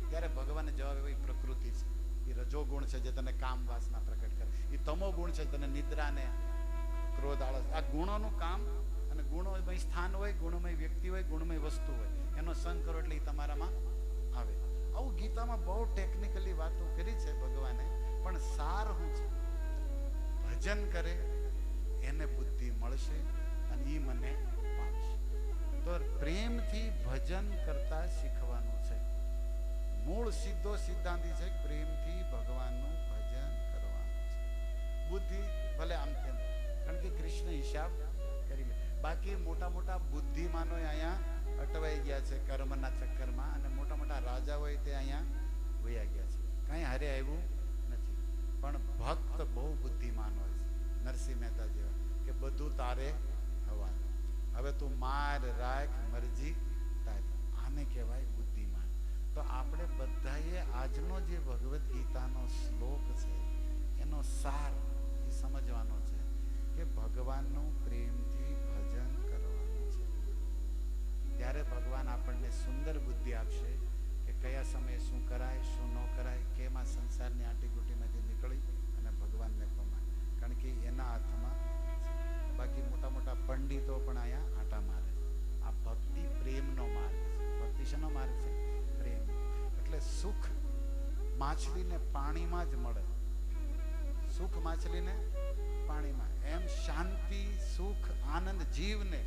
ત્યારે ભગવાને જવાબ એવી પ્રકૃતિ છે, એ રજો ગુણ છે જે તને કામ વાસના પ્રકટ કરે, એ તમો ગુણ છે તને નિદ્રાને ક્રોધ આળસ. આ ગુણોનું કામ, અને ગુણોમય સ્થાન હોય, ગુણમય વ્યક્તિ હોય, ગુણમય વસ્તુ હોય, એનો સંગ કરો એટલે એ તમારામાં આવે. આવું ગીતામાં બહુ ટેકનિકલી વાતો કરી છે ભગવાને, પણ સાર શું છે? ભજન કરે એને બુદ્ધિ મળશે અને એ મને પામશે. તો પ્રેમથી ભજન કરતા શીખવાનું છે. મૂળ સીધો સિદ્ધાંત છે કે પ્રેમથી ભગવાનનું ભજન કરવાનું છે. બુદ્ધિ ભલે આમ તેમ, કારણ કે કૃષ્ણ હિસાબ કરી લે. બાકી મોટા મોટા બુદ્ધિમાનો અહીંયા અટવાઈ ગયા છે કર્મના ચક્કરમાં, અને મોટા મોટા રાજા હોય તે અહીંયા વયા ગયા છે, કાંઈ હારે આવ્યું નથી. પણ ભક્ત બહુ બુદ્ધિમાન હોય છે, નરસિંહ મહેતા જેવા, કે બધું તારે થવાનું, હવે તું માર રાખ મરજી તારી. આને કહેવાય બુદ્ધિમાન. તો આપણે બધાએ આજનો જે ભગવદ્ ગીતાનો શ્લોક છે એનો સાર એ સમજવાનો છે કે ભગવાનનું પ્રેમથી ભજન કરવાનું છે. ત્યારે ભગવાન આપણને સુંદર બુદ્ધિ આપશે કે કયા સમયે શું કરાય શું ન કરાય, કેમાં સંસારની આંટીઘૂંટીમાંથી નીકળી અને ભગવાનને પમાય, કારણ કે એના હાથમાં છે. બાકી મોટા મોટા પંડિતો પણ અહીંયા આંટા મારે. આ ભક્તિ પ્રેમનો માર્ગ છે. ભક્તિ શેનો માર્ગ છે? પ્રેમ. એટલે સુખ માછલીને પાણીમાં જ મળે, સુખ માછલીને પાણીમાં, એમ શાંતિ સુખ આનંદ જીવને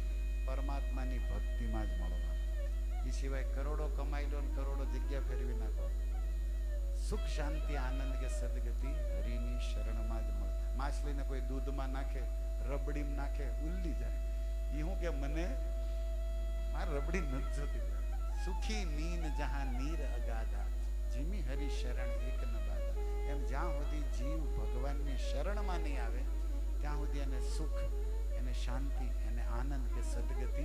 પરમાત્માની ભક્તિમાં જ મળવાનું. એ સિવાય કરોડો કમાઈ લો ને કરોડો જગ્યા ફેરવી નાખો, સુખ શાંતિ આનંદ કે સદગતિ હરિની શરણમાં જ મળે. માછલીને કોઈ દૂધમાં નાખે, રબડીમાં નાખે, ઉલ્લી જાય. એ હું કે મને મારે રબડી નથી જોતી. સુખી નીન જહાં નીર અગાધા, જીમી હરિ શરણ એક ન બાધા. એમ જ્યાં સુધી જીવ ભગવાનની શરણમાં નહીં આવે ત્યાં સુધી એને સુખ, એને શાંતિ, એને આનંદ કે સદગતિ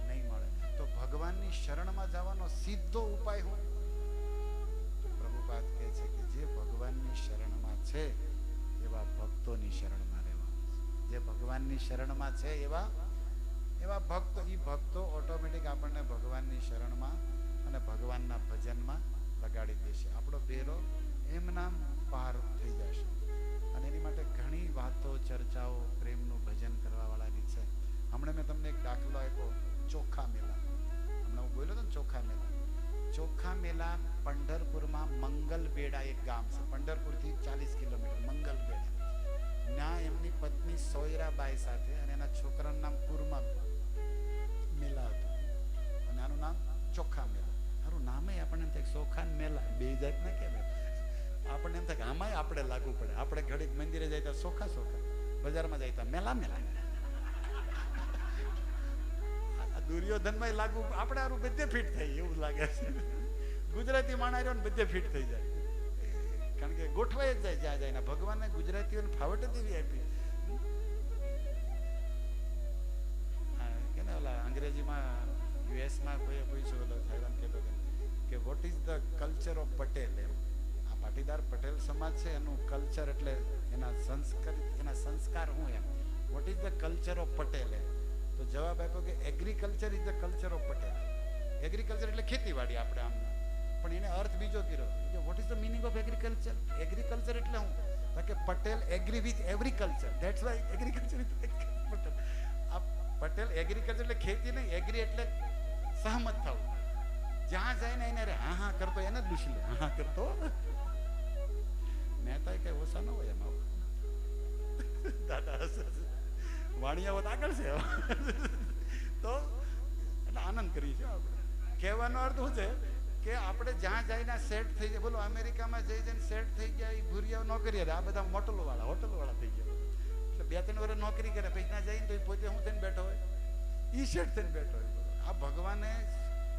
નહીં મળે. તો ભગવાનની શરણમાં જવાનો સીધો ઉપાય હું? પ્રભુપાદ કહે છે કે જે ભગવાનની શરણમાં છે એવા ભક્તોની શરણમાં રહેવાનું છે. જે ભગવાનની શરણમાં છે એવા ભક્તો, એ ભક્તો ઓટોમેટિક આપણને ભગવાનની શરણમાં અને ભગવાનના ભજનમાં લગાડી દેશે. આપણો બેરો એમ નામ પાર થઈ જશે. અને એની માટે ઘણી વાતો ચર્ચાઓ પ્રેમનું ભજન કરવા વાળાની છે. હમણાં મેં તમને એક દાખલો આપ્યો, ચોખા મેલા. હમણાં હું બોલ્યો હતો ને ચોખા મેલા. ચોખા મેલા પંઢરપુરમાં મંગલબેડા એક ગામ છે, પંઢરપુરથી 40 કિલોમીટર. મંગલબેડા ત્યાં એમની પત્ની સોયરાબાઈ સાથે અને એના છોકરાનું નામ કુરમા મેલા હતું, અને આનું નામ ચોખા મેલા. સારું નામે આપણને એમ થાય ચોખા મેલા બે જાતના કેમ, આપણને એમ થાય કે આમાંય આપણે લાગુ પડે. આપણે ઘડીક મંદિરે જાય તો ચોખા ચોખા, બજારમાં જાય તો મેલા મેલા. દુર્યોધનમાં લાગુ આપણે આરું બધે ફિટ થાય એવું લાગે છે. ગુજરાતી માણસ ને બધે ફિટ થઈ જાય, કારણ કે ગોઠવાઈ જ જાય જ્યાં જાય. ભગવાનને ગુજરાતીઓને ફાવટ જ એવી આપી કે ને ઓલા અંગ્રેજીમાં યુએસમાં કોઈ પૂછ્યું, ઓલો સાહેબ કહેતો કે what is the culture of Patel. એમ આ પાટીદાર પટેલ સમાજ છે એનું કલ્ચર એટલે એના સંસ્કાર શું એમ, what is the culture of Patel. એમ તો જવાબ આપ્યો કે agriculture is the culture of Patel. Agriculture એટલે ખેતીવાડી આપણે આમ, પણ એને અર્થ બીજો કર્યો કે what is the meaning of agriculture. Agriculture એટલે હું કે Patel agree with every culture, that's why agriculture is Patel. આ પટેલ એગ્રીકલ્ચર એટલે ખેતી નહીં, એગ્રી એટલે સહમત થવું. જ્યાં જાય ને એને હા હા કરતો એને જ દુષી લે, હા કરતો. મહેતા કઈ ઓછા ન હોય એમાં. દાદા વાણિયા હોત આગળ છે તો એટલે આનંદ કરી છે આપણે. કહેવાનો અર્થ શું છે કે આપણે જ્યાં જઈને સેટ થઈ જાય. બોલો અમેરિકામાં જઈને સેટ થઈ ગયા, એ ભૂરિયાઓ નોકરી, આ બધા હોટલો વાળા થઈ ગયા. એટલે 2-3 વર્ષ નોકરી કરે, પછી ત્યાં જઈને તો પોતે હું થઈને બેઠો હોય, ઈ સેટ થઈને બેઠો હોય. આ ભગવાને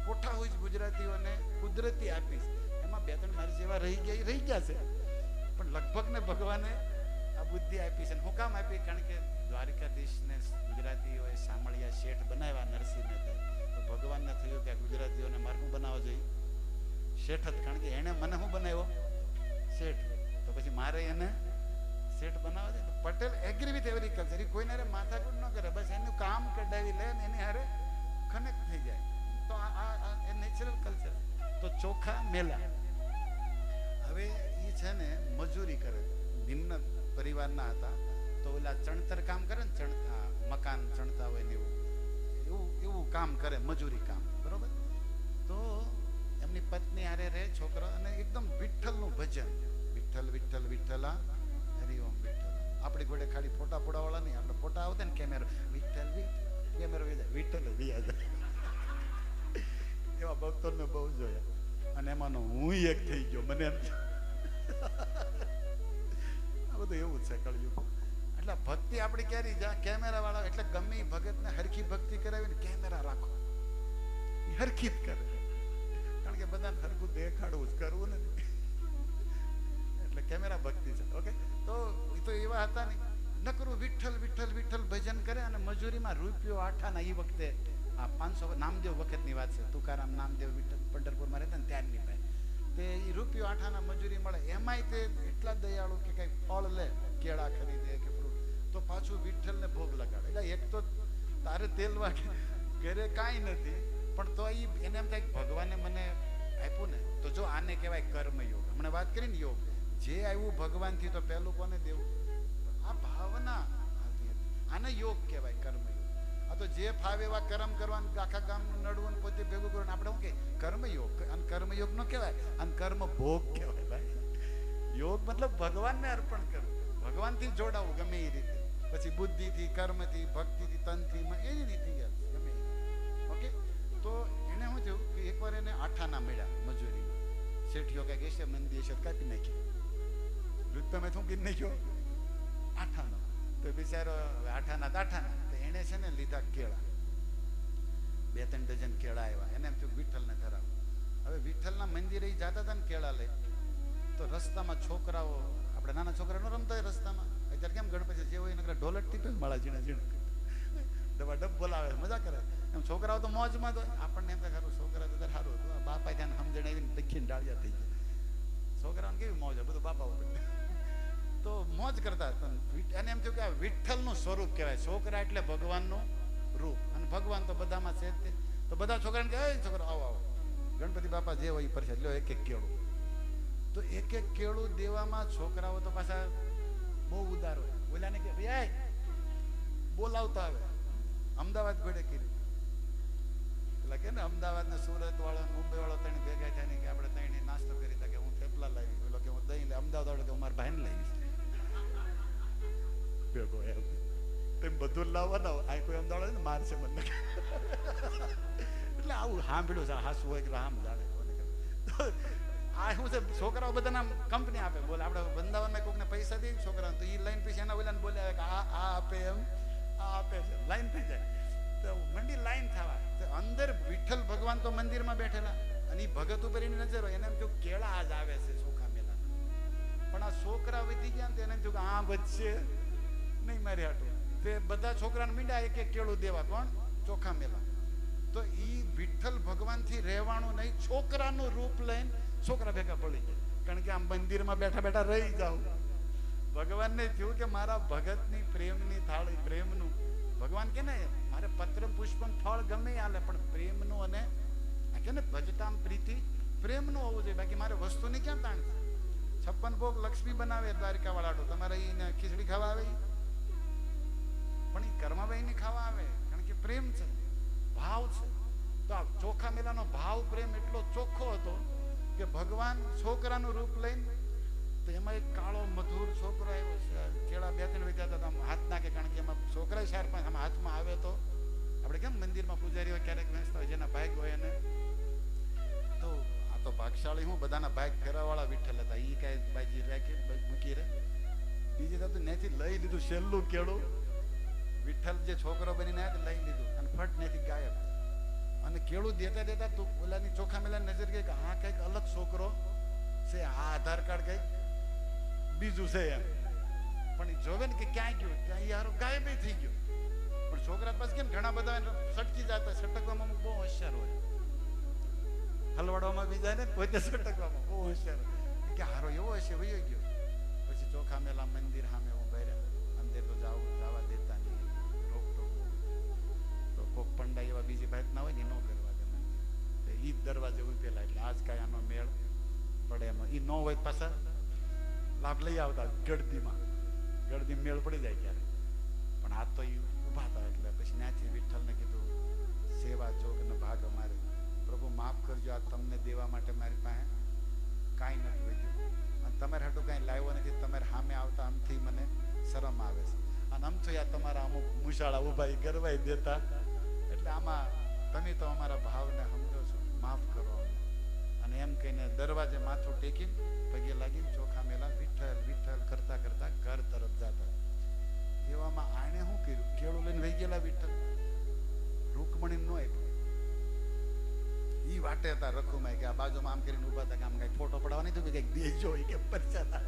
કોઠા હોય છે ગુજરાતીઓને કુદરતી આપીશ, એમાં 2-3 મારી જેવા રહી ગયા છે, પણ લગભગ ને ભગવાને આ બુદ્ધિ આપી છે. હું કામ આપી? કારણ કે દ્વારિકાધીશને ગુજરાતીઓએ સામળિયા શેઠ બનાવ્યા નરસિંહ મહેતા. તો ભગવાનને થયું કે ગુજરાતીઓને મારે શું બનાવવો જોઈએ? શેઠ જ. કારણ કે એને મને શું બનાવ્યો? શેઠ. તો પછી મારે એને શેઠ બનાવવા છે. Patel agree with every culture. એ કોઈને હારે માથાકૂટ ન કરે, બસ એનું કામ કઢાવી લે ને એની હારે કનેક્ટ થઈ જાય. તો આ નેચરલ કલ્ચર. તો ચોખા મેલા. હવે એ છે ને મજૂરી કરે, ભિન્ન પરિવારના હતા. તો ઓલા ચણતર કામ કરે ને, મકાન ચણતા હોય ને એવું કામ કરે, મજૂરી કામ, બરોબર. તો એમની પત્ની હારે રહે, છોકરો, અને એકદમ વિઠ્ઠલનું ભજન, વિઠ્ઠલ વિઠ્ઠલ વિઠ્ઠલા હરિઓમ વિઠ્ઠલ. આપણી ઘોડે ખાલી ફોટા પોડાવાળા નહીં, આપણે ફોટા આવતા ને કેમેરો, વિઠ્ઠલ કેમેરો વિઠ્ઠલ એવા ભક્તોને બહુ જોયા, અને એમાંનો હું એક થઈ ગયો. મને એમ આ બધું એવું જ છે કળયુગ. એટલે ભક્તિ આપણી ક્યારે જ્યાં કેમેરા વાળા, એટલે ગમે ભગતને હરખી ભક્તિ કરાવીને કેમેરા રાખો, હરખી જ કરે. કારણ કે બધાને હરખું દેખાડવું જ કરવું ને, એટલે કેમેરા ભક્તિ છે. ઓકે, તો એ તો એવા હતા ને, નકરું વિઠ્ઠલ વિઠ્ઠલ વિઠ્ઠલ ભજન કરે, અને મજૂરીમાં રૂપિયો આઠાના. એ વખતે આ 500 નામદેવ વખતની વાત છે. તુકારામ નામદેવ વિઠ્ઠલ પંઢરપુરમાં રહેતા ને ત્યારની ભાઈ, તે એ રૂપિયો આઠાના મજૂરી મળે. એમાંય તે એટલા દયાળુ કે કઈ ફળ લે, કેળા ખરીદે કે ફ્રૂટ, તો પાછું વિઠ્ઠલને ભોગ લગાડે. એટલે એક તો તારે તેલ વાગે ઘરે કાંઈ નથી, પણ તો એને એમ થાય કે ભગવાને મને આપ્યું ને, તો જો આને કહેવાય કર્મયોગ. હમણાં વાત કરી ને યોગ, જે આવ્યું ભગવાનથી, તો પહેલું કોને દેવું? આ ભાવના. આને યોગ કહેવાય, કર્મયોગ. આ તો જે ફાવે એવા કર્મ કરવાનું, આખા ગામનું નડવું, પોતે ભેગું કરવાનું. આપણે શું કે કર્મયોગ? અને કર્મયોગ ન કહેવાય, અને કર્મ ભોગ કહેવાય. ભાઈ, યોગ મતલબ ભગવાનને અર્પણ કરવું, ભગવાનથી જોડાવું ગમે એ રીતે. પછી બુદ્ધિથી, કર્મથી, ભક્તિથી, તનથી, એની રીતે ગમે. ઓકે, તો એને શું થયું કે એકવાર એને આઠાના મળ્યા મજૂરીમાં. શેઠિયો કઈ કહેશે મંદિર છે કાપી નાખી, તમે શું કીધું નાખ્યો? આઠાનો. તો બિચારો આઠાના તાઠાના. તો એને છે ને લીધા કેળા, 2-3 ડઝન કેળા આવ્યા. એને એમ થયું વિઠ્ઠલને ધરાવ. હવે વિઠ્ઠલના મંદિરે જતા હતા ને કેળા લઈ, તો રસ્તામાં છોકરાઓ, આપણે નાના છોકરા ન રમતા હોય રસ્તામાં, અત્યારે કેમ ગણપતિ જે હોય નકરા ઢોલકથી તો માળા ઝીણા ઝીણા ડબ્બા ડબ બોલાવે, મજા કરે. એમ છોકરાઓ તો મોજમાં જ હોય. આપણને એમ થાય છોકરા તો સારું હતું, બાપા ત્યાં સમજણ આવીને દખીને ડાળિયા થઈ ગયા. છોકરાઓને કેવી મોજ હોય, બધું બાપા ઉપર. તો મોજ કરતા હતા. અને એમ થયું કે આ વિઠ્ઠલનું સ્વરૂપ કહેવાય. છોકરા એટલે ભગવાનનું રૂપ, અને ભગવાન તો બધામાં છે જ. તો બધા છોકરાને કહે, છોકરા આવો આવો, ગણપતિ બાપા જે હોય એ પરસે લ્યો એક કેળું. તો એક કેળું દેવામાં છોકરાઓ તો પાછા બહુ ઉદાર હોય. ઓલાને કે ભાઈ બોલાવતા આવે. અમદાવાદ ઘોડે કરી, એટલે કે ને અમદાવાદ ને સુરત વાળો, મુંબઈ વાળો ત્રણ ભેગા થાય ને કે આપણે ત્રણે નાસ્તો કરી તા, કે હું થેપલા લાવી, પેલો કે હું દહીં લે, અમદાવાદ વાળો કે હું મારા ભાઈને લાવીશ. ભેગો એમ તેમ બધું લાવવાના. આ કોઈ અમદાવાદ ને મારશે મને. એટલે આવું સાંભળ્યું છે, હાસું હોય કે આમ જાણે. આ શું છે, છોકરાઓ બધાના કંપની આપે. બોલે આપણે વૃંદાવનમાં કોઈકને પૈસા દઈએ છોકરાને, તો એ લાઈન પછી એના ઓલાને બોલે કે આ આપે, એમ આ આપે છે, લાઈન થઈ જાય. તો મંડી લાઈન થવા. તો ભગવાન તો મંદિરમાં બેઠેલા અને એ ભગત ઉપર એની નજર હોય, એને એમ થયું કેળા આજ આવે છે ચોખા મેલા, પણ આ છોકરા વધી ગયા ને એને થયું કે આ વધશે નહીં મારે હાટું, તે બધા છોકરાને મીંડા એક એક કેળું દેવા, કોણ? ચોખા મેલા. તો ઈ વિઠ્ઠલ ભગવાનથી રહેવાનું નહીં, છોકરાનું રૂપ લઈને છોકરા ભેગા પડી ગયા, કારણ કે આમ મંદિરમાં બેઠા બેઠા રહી જાવ. ભગવાનને થયું કે મારા ભગતની પ્રેમની થાળી, પ્રેમનું, ભગવાન કે ને મારે પત્ર પુષ્પ ફળ ગમે હાલે, પણ પ્રેમનું અને આ કે ને ભજતામ પ્રીતિ પ્રેમનું હોવું જોઈએ, બાકી મારે વસ્તુની ક્યાં તાણ છે? 56 ભોગ લક્ષ્મી બનાવે દ્વારિકા વાળાડો, તમારે એને ખીચડી ખાવા આવે પણ એ કરમાભાઈ ની ખાવા આવે, કારણ કે પ્રેમ છે, ભાવ છે. તો આ ચોખા મેલાનો ભાવ પ્રેમ એટલો ચોખ્ખો હતો કે ભગવાન છોકરાનું રૂપ લઈને, તો એમાં એક કાળો મધુર છોકરો આવ્યો છે, કેળા 2-3 વેચાતા હતા, હાથ નાખે, કારણ કે એમાં છોકરા 4-5 આમ હાથમાં આવે તો આપણે કેમ મંદિરમાં પૂજારીઓ ક્યારેક વેચતા હોય, જેના ભાગ હોય એને. તો આ તો ભાગશાળી હું બધાના ભાગ ફેરવાવાળા વિઠ્ઠલ હતા, એ કાંઈ બાજી રાખી મૂકી રે. બીજી તો ત્યાંથી લઈ લીધું છેલ્લું કેળું, વિઠ્ઠલ જે છોકરો બનીને આવ્યા લઈ લીધું અને ફટ ત્યાંથી ગાયબ. અને કેળું દેતા દેતા તો ઓલાની ચોખા મેલાની નજર ગઈ કે આ કંઈક અલગ છોકરો છે, આ આધાર કાર્ડ કંઈક બીજું છે એમ. પણ એ જોવે ને કે ક્યાં ગયું, ત્યાં યાર ગાયબ થઈ ગયો. પણ છોકરા પાસે કેમ ઘણા બધા સટકી જતા, સટકવામાં બહુ હોશિયાર હોય, હલવાડવામાં બી જાય ને પોતે સટકવામાં બહુ હોશિયાર કે હારો એવો હશે વયો ગયો. પછી ચોખા મેલા મંદિર સામે ઉભા રહ્યા, અંદર તો જવા દેતા નહીં, રોકટોક. તો કોક પંડા એવા બીજી ભાત ના હોય ને ન કરવા દે મંદિર, ઈ જ દરવાજે ઉભેલા, એટલે આજ કાંઈ આનો મેળ પડે એમાં. ઈ ન હોય પાછા લાભ લઈ આવતા ગળદીમાં, ગળદી મેળ પડી જાય ક્યારે. પણ આ તો એ ઉભા હતા, એટલે પછી ત્યાંથી વિઠ્ઠલને કીધું સેવા જોગ ને ભાગ અમારે, પ્રભુ માફ કરજો, આ તમને દેવા માટે મારી પાસે કાંઈ નથી વધ્યું, અને તમારે હાટું કાંઈ લાવ્યો નથી, તમારે સામે આવતા આમથી મને શરમ આવે છે, અને આમ તો યાર તમારા અમુક મુશાળા ઉભા એ ગરવાઈ દેતા, એટલે આમાં તમે તો અમારા ભાવને સમજો છો, માફ કરો. અને એમ કહીને દરવાજે માથું ટેકીને પગે લાગીને ચોખા મેલા વિઠ્ઠલ વિઠ્ઠલ કરતા કરતા ઘર તરફ જતા. એવામાં આણે શું કર્યું, કેળું લઈને વહી ગયેલા વિઠ્ઠલ, રૂકમણી નો આપ્યું. ઈ વાટે હતા રખુમાઈ કે આ બાજુમાં આમ કરીને ઉભા હતા કે આમ કઈ ફોટો પડાવવા નહીં, કઈક દેજો કે પરચા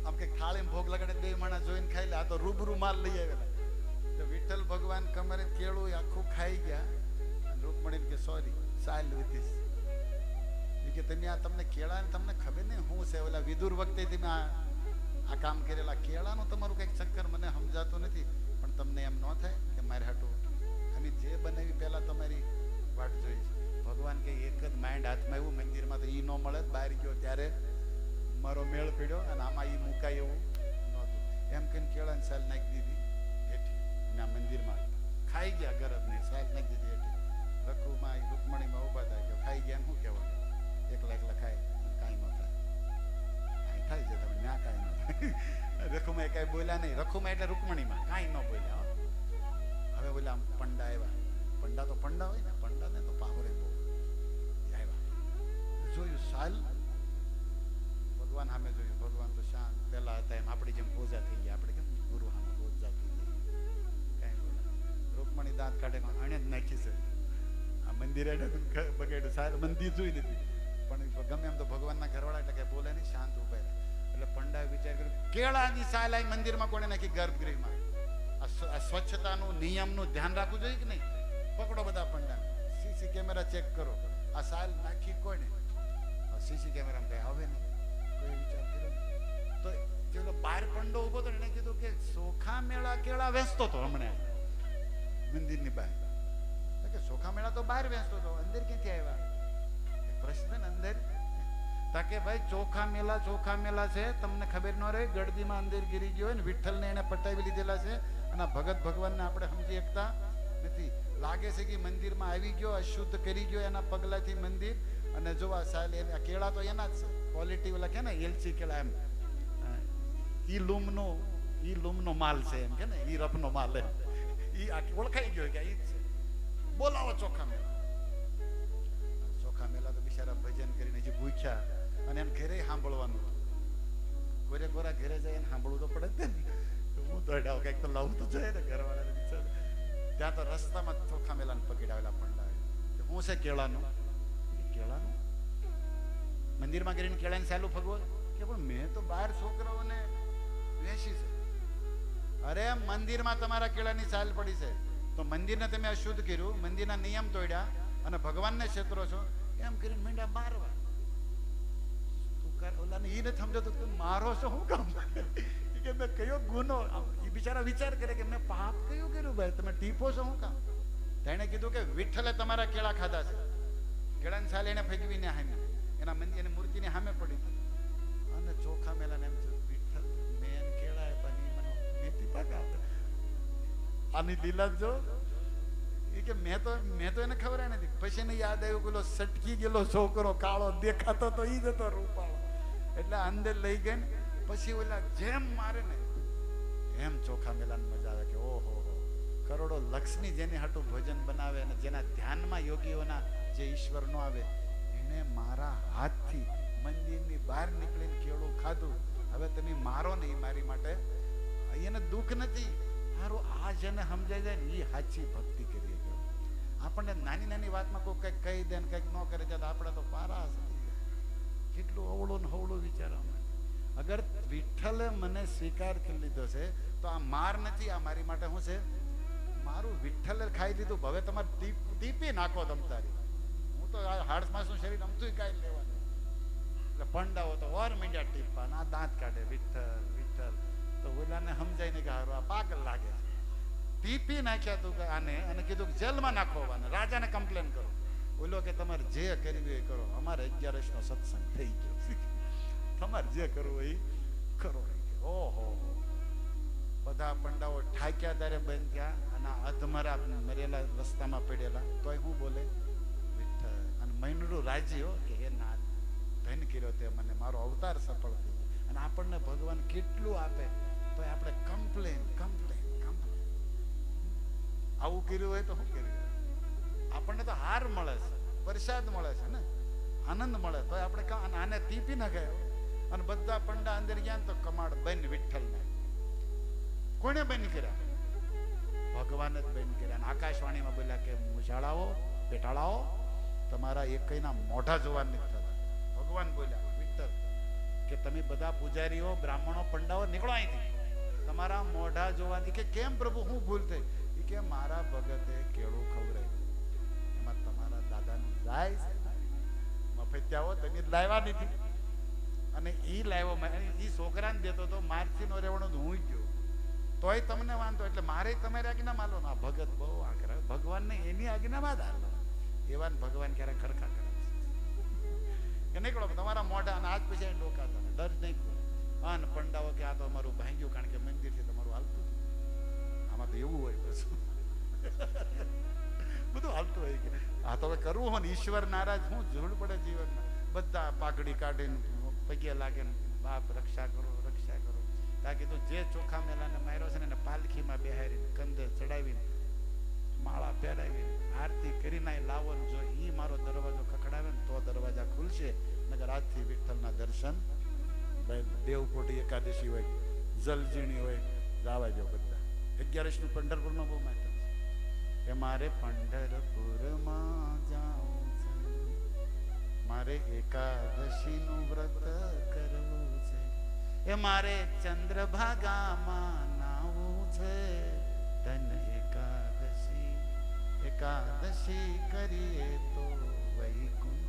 આમ કઈક થાળીમાં ભોગ લગાડે, 2 માણસ જોઈને ખાઈ લે. આ તો રૂબરૂ માલ લઈ આવેલા. તો વિઠ્ઠલ ભગવાન કમરે કેળું આખું ખાઈ ગયા. રૂકમણી કે સોરી સાલ વિધીશ, કે તમે આ તમને કેળા ને તમને ખબર નહીં શું છે, ઓલા વિદુર વખતે તમે આ કામ કરેલા, કેળાનું તમારું કઈક ચક્કર મને સમજાતું નથી, પણ તમને એમ ન થાય કે મારે હાટું અમે જે બનાવી પહેલા તમારી વાટ જોઈ છે. ભગવાન કે એક જ માઇન્ડ હાથમાં એવું મંદિરમાં તો ઈ ન મળે, બહાર ગયો ત્યારે મારો મેળ પડ્યો, અને આમાં ઈ મુકાય એવું નહોતું. એમ કહીને કેળાની સાલ નાખી દીધી હેઠી, ના મંદિરમાં ખાઈ ગયા, ગરજ નહીં, સાલ નાખી દીધી હેઠી. રખુમાં રૂકમણીમાં ઉભા થાય કે ખાઈ ગયા શું કહેવાનું, એકલા એકલા ખાય કાંઈ ન થાય, કાંઈ થાય છે તમે ના કાંઈ ન થાય. રખુમાં કાંઈ બોલ્યા નહીં, રખુમાં એટલે રૂકમણીમાં કાંઈ ન બોલ્યા. હવે બોલ્યા પંડા આવ્યા, પંડા તો પંડા હોય ને, પંડાને તો પાવરે બહુ આવ્યા. જોયું સાલ ભગવાન સામે જોયું, ભગવાન તો શાંત પેલા હતા એમ આપણી જેમ પૂજા થઈ ગયા, આપણે કેમ ગુરુ સામે પૂજા થઈ ગઈ, કાંઈ બોલા. રૂકમણી દાંત કાઢે અણે જ નાખી છે, આ મંદિરે બગાડ્યું, સાહેબ મંદિર જોઈ નથી, પણ ગમે એમ તો ભગવાનના ઘરવાળા એટલે કઈ બોલે નહીં, શાંત ઉભા રહે. એટલે પંડાએ વિચાર કર્યો કેળાની સાલ આવી મંદિરમાં કોને નાખી, ગર્ભગૃહમાં. આ સ્વચ્છતાનું નિયમનું ધ્યાન રાખવું જોઈએ કે નહીં? પકડો બધા પંડા, સીસી કેમેરા ચેક કરો, આ સાલ નાખી કોઈને? સીસી કેમેરામાં કઈ આવે નહીં, કોઈ વિચાર કર્યો. તો પેલો બાર પંડો ઉભો હતો, એને કીધું કે ચોખા મેળા કેળા વેચતો હતો હમણાં મંદિરની બહાર. કે ચોખા મેળા તો બહાર વેચતો હતો, અંદર ક્યાંથી આવ્યા? પ્રશ્ન ને અંદર તાકે ભાઈ ચોખા મેલા છે, તમને ખબર ન રહે, ગળદીમાં અંદર ગીરી ગયો ને વિઠ્ઠલને એને પટાવી લીધેલા છે, અને ભગત ભગવાનને આપણે સમજી શકતા નથી. લાગે છે કે મંદિરમાં આવી ગયો, અશુદ્ધ કરી ગયો એના પગલાથી મંદિર. અને જો આ સાલ આ કેળા તો એના જ છે, ક્વોલિટી વાળા કે ને એલચી કેળા, એમ ઈ લૂમનો માલ છે, એમ કે ને ઈ રફનો માલ, એમ ઈ ઓળખાઈ ગયો કે ઈ જ છે. બોલાવો ચોખા મેલા. ચોખા મેલા તો બિચારા ભજન કરીને હજી ભૂખ્યા, અને એને ઘરે સાંભળવાનું, કોરે કોરા ઘરે જાય એને સાંભળવું તો પડે ને. હું દોડાવ કઈક તો લાવવું તો જાય ને ઘરવાળાને બિચારા. ત્યાં તો રસ્તામાં ચોખા મેલાને પકડાવેલા પંડા, હું છે કેળાનું? કેળાનું મંદિરમાં કરીને કેળાને સાલું ફગવો કે પણ મેં તો 12 છોકરાઓને વેચી છે. અરે મંદિરમાં તમારા કેળાની સાલ પડી છે તો મંદિરને તમે અશુદ્ધ કર્યું, મંદિરના નિયમ તોડ્યા અને ભગવાનને છેતરો છો એમ કરીને મીંડા મારવા. ઓલાને ઈ નથી સમજાતું તું મારો છો હું કામ? કે મેં કયો ગુનો? એ બિચારા વિચાર કરે કે મેં પાપ કયું કર્યું ભાઈ, તમે ટીપો છો હું કામ? તેણે કીધું કે વિઠ્ઠલે તમારા કેળા ખાધા છે. કેળાની સાલ એને ફેંકવીને સામે એના મંદિર એની મૂર્તિની સામે પડી અને ચોખા મેલાને એમ થયું વિઠ્ઠલ મેં કેળા આપ્યા મને મેથી પાક આપે. આની લીલા જો એ કે મેં તો એને ખબર નથી. પછી એને યાદ આવ્યું પેલો સટકી ગયેલો છોકરો કાળો દેખાતો તો ઈ જ હતો રૂપાળો, એટલે અંદર લઈ ગઈ ને પછી ઓલા જેમ મારે ને એમ ચોખા મેલાને મજા આવે કે ઓહો કરોડો લક્ષની જેની હાટું ભોજન બનાવે અને જેના ધ્યાનમાં યોગીઓના જે ઈશ્વર નો આવે એને મારા હાથથી મંદિરની બહાર નીકળીને કેળું ખાધું. હવે તમે મારો ને એ મારી માટે એને દુઃખ નથી. સારું આ જેને સમજાઈ જાય ને એ સાચી ભક્તિ કરી ગયો. આપણને નાની નાની વાતમાં કોઈ કંઈક કહી દે ને કંઈક ન કરે તો આપણે તો પારા કેટલું અવળું ને હવળું વિચારવા. અગર વિઠ્ઠલે મને સ્વીકાર કરી લીધો છે તો આ માર નથી, આ મારી માટે શું છે? મારું વિઠ્ઠલે ખાઈ લીધું. હવે તમારે ટીપી નાખો તમ તારી. હું તો હાડમાસનું શરીર અમતું કાંઈ લેવાનું. એટલે પંડાઓ તો ઓર મીંડ્યા ટીપવા ના દાંત કાઢે વિઠ્ઠલ વિઠ્ઠલ. તો ઓલાને સમજાય ને કે હારું આ પાગલ લાગે છે. ટીપી નાખ્યા તું આને અને કીધું કે જેલમાં નાખવાને, રાજાને કમ્પ્લેન કરો. ઓલો કે તમારે જે કરવું એ કરો, અમારે 11 નો સત્સંગ થઈ ગયો, તમારે જે કરવું એ કરો. ઓહો બધા પંડાઓ ઠાક્યા ત્યારે બંધ થયા અને અધમરા મરેલા રસ્તામાં પડેલા તોય હું બોલે વિઠ્ઠલ. અને મૈનડું રાજી હો કે એ નાથ ધન કર્યો તે મને, મારો અવતાર સફળ થયો. અને આપણને ભગવાન કેટલું આપે તો આપણે કમ્પ્લેન કમ્પ્લેન કમ્પ્લેન. આવું કર્યું હોય તો શું કર્યું? આપણને તો હાર મળે છે, પ્રસાદ મળે છે ને, આનંદ મળે તો આપણે આને ટીપી ન ગયો. અને બધા પંડા અંદર ગયા તો કમાડ બંધ વિઠ્ઠલને. કોને બંધ કર્યા? ભગવાન જ બંધ કર્યા. આકાશવાણીમાં બોલ્યા કે મુશાળાઓ પેટાળાઓ તમારા એકઈના મોઢા જોવા નથી થતા. ભગવાન બોલ્યા વિઠ્ઠલ કે તમે બધા પૂજારીઓ બ્રાહ્મણો પંડાઓ નીકળો અહીંથી, તમારા મોઢા જોવાથી. કે કેમ પ્રભુ હું ભૂલ થઈ? એ કે મારા ભગતે કેળું ખવડાવ્યું એમાં તમારા દાદાનું જાય છે મફત્યાઓ તમે લાવ્યા નથી. અને ઈ લાવ્યો ઈ છોકરાને દેતો તો મારથી નો રહેવાનું હું ગયો તોય તમને વાંધો. એટલે મારે તમારી આજ્ઞા માલો ના. ભગત બહુ આકરા, ભગવાનને એની આજ્ઞામાં જ હાલો. એવા ભગવાન ક્યારે ખડખા કરે કે નીકળો તમારા મોઢા. અને આજ પછી ડોકા તમે ડર નહીં કરો. અને પંડાઓ કે આ તો અમારું ભાંગ્યું કારણ કે મંદિરથી તમારું હાલતું. આમાં તો એવું હોય બધું બધું હાલતું હોય કે આ તો હવે કરવું હોય ને ઈશ્વર નારાજ હું જરૂર પડે જીવનમાં. બધા પાઘડી કાઢીને પગે લાગે ને બાપ રક્ષા કરો રક્ષા કરો. તાકી તું જે ચોખા મેલાને માર્યો છે ને એને પાલખીમાં બેહારીને કંધે ચડાવીને માળા પહેરાવીને આરતી કરીને લાવો ને જો ઈ મારો દરવાજો ખખડાવે ને તો દરવાજા ખુલશે. નગર આજથી વિઠ્ઠલના દર્શન દેવકોટી એકાદશી હોય જલજીણી હોય જવા દો બધા. 11 નું પંઢરપુરમાં બહુ માતા છે. મારે પંઢરપુરમાં જાઉં છે, મારે એકાદશી નું વ્રત કરવું છે, એ મારે ચંદ્રભાગામાં નાવું છે. ધન એકાદશી એકાદશી કરીએ તો વૈકુંઠ.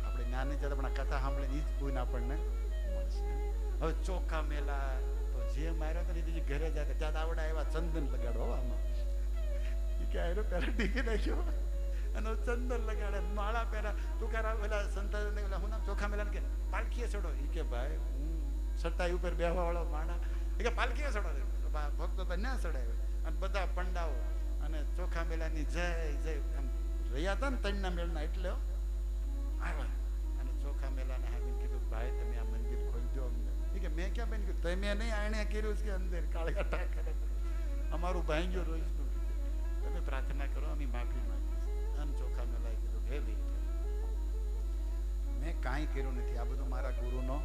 આપણે જ્ઞાની જતા પણ કથા સાંભળીને ઈ જ પૂન આપણને મળશે. હવે ચોખા મેલા તો જે માર્યો તો ને ઘરે જાય ત્યાં આવડા એવા ચંદન લગાડો આમાં. એ કે આયરો પેલા ડીકી નાખ્યો અને ચંદન લગાડે માળા પહેરા. તું કરા પેલા સંતાન હું નામ ચોખા મેલા કે પાલખીએ ચડો. એ કે ભાઈ હું સટાઈ ઉપર બેહવા વાળો માણા. એ કે પાલખીએ ચડો. ભક્તો તો ના ચડાવે. અને બધા પંડાઓ અને ચોખા મેલાની જય જય રહ્યા હતા ને તણના મેળના એટલે આવ્યા. અને ચોખા મેલાને હાવીને કીધું ભાઈ તમે આ મંદિર ખોલજો અમને. એ કે મેં ક્યાં બેન કીધું તમે નહીં આણે કર્યું કે અંદર કાળા ટાકા અમારું ભાંગ્યો રોજનું. તમે પ્રાર્થના કરો અમે માફી માંગીશું. અને ચોખા મેલાએ કીધું હે ભાઈ મેં કાંઈ કર્યું નથી. આ બધું મારા ગુરુનો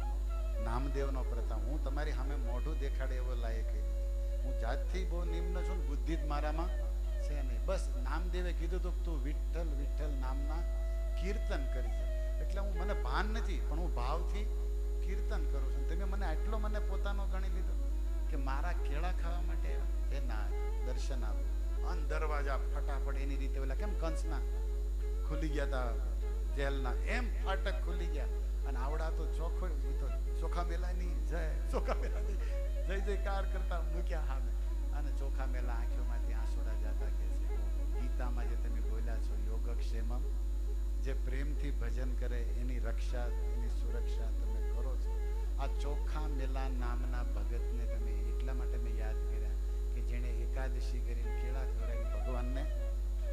નામદેવનો પ્રતાપ. હું તમારી સામે મોઢું દેખાડે એવો લાયક. હું જાતથી બહુ નિમ્ન છું ને બુદ્ધિ જ મારામાં છે નહીં. બસ નામદેવે કીધું હતું કે તું વિઠ્ઠલ વિઠ્ઠલ નામના કીર્તન કરી છે. એટલે મને ભાન નથી પણ હું ભાવથી કીર્તન કરું છું. તમે મને આટલો મને પોતાનો ગણી લીધો કે મારા કેળા ખાવા માટે આવ્યા. એ ના, દર્શન આપો. અન દરવાજા ફટાફટ એની રીતે ઓલા કેમ કંસના ખુલી ગયા હતા જેલના, એમ ફાટક ખુલી ગયા. અને આવડા તો ચોખ્ખો તો ચોખા મેલાની જય, ચોખા મેલાની જય જયકાર કરતા મૂક્યા સામે. અને ચોખા મેલા આંખોમાંથી આંસુડા જાતા કે છે ગીતામાં જે તમે બોલ્યા છો યોગક્ષેમમ, જે પ્રેમથી ભજન કરે એની રક્ષા એની સુરક્ષા તમે કરો છો. આ ચોખા મેલા નામના ભગતને તમે એટલા માટે મેં યાદ કર્યા કે જેણે એકાદશી કરીને કેળા ખવડાવી ભગવાનને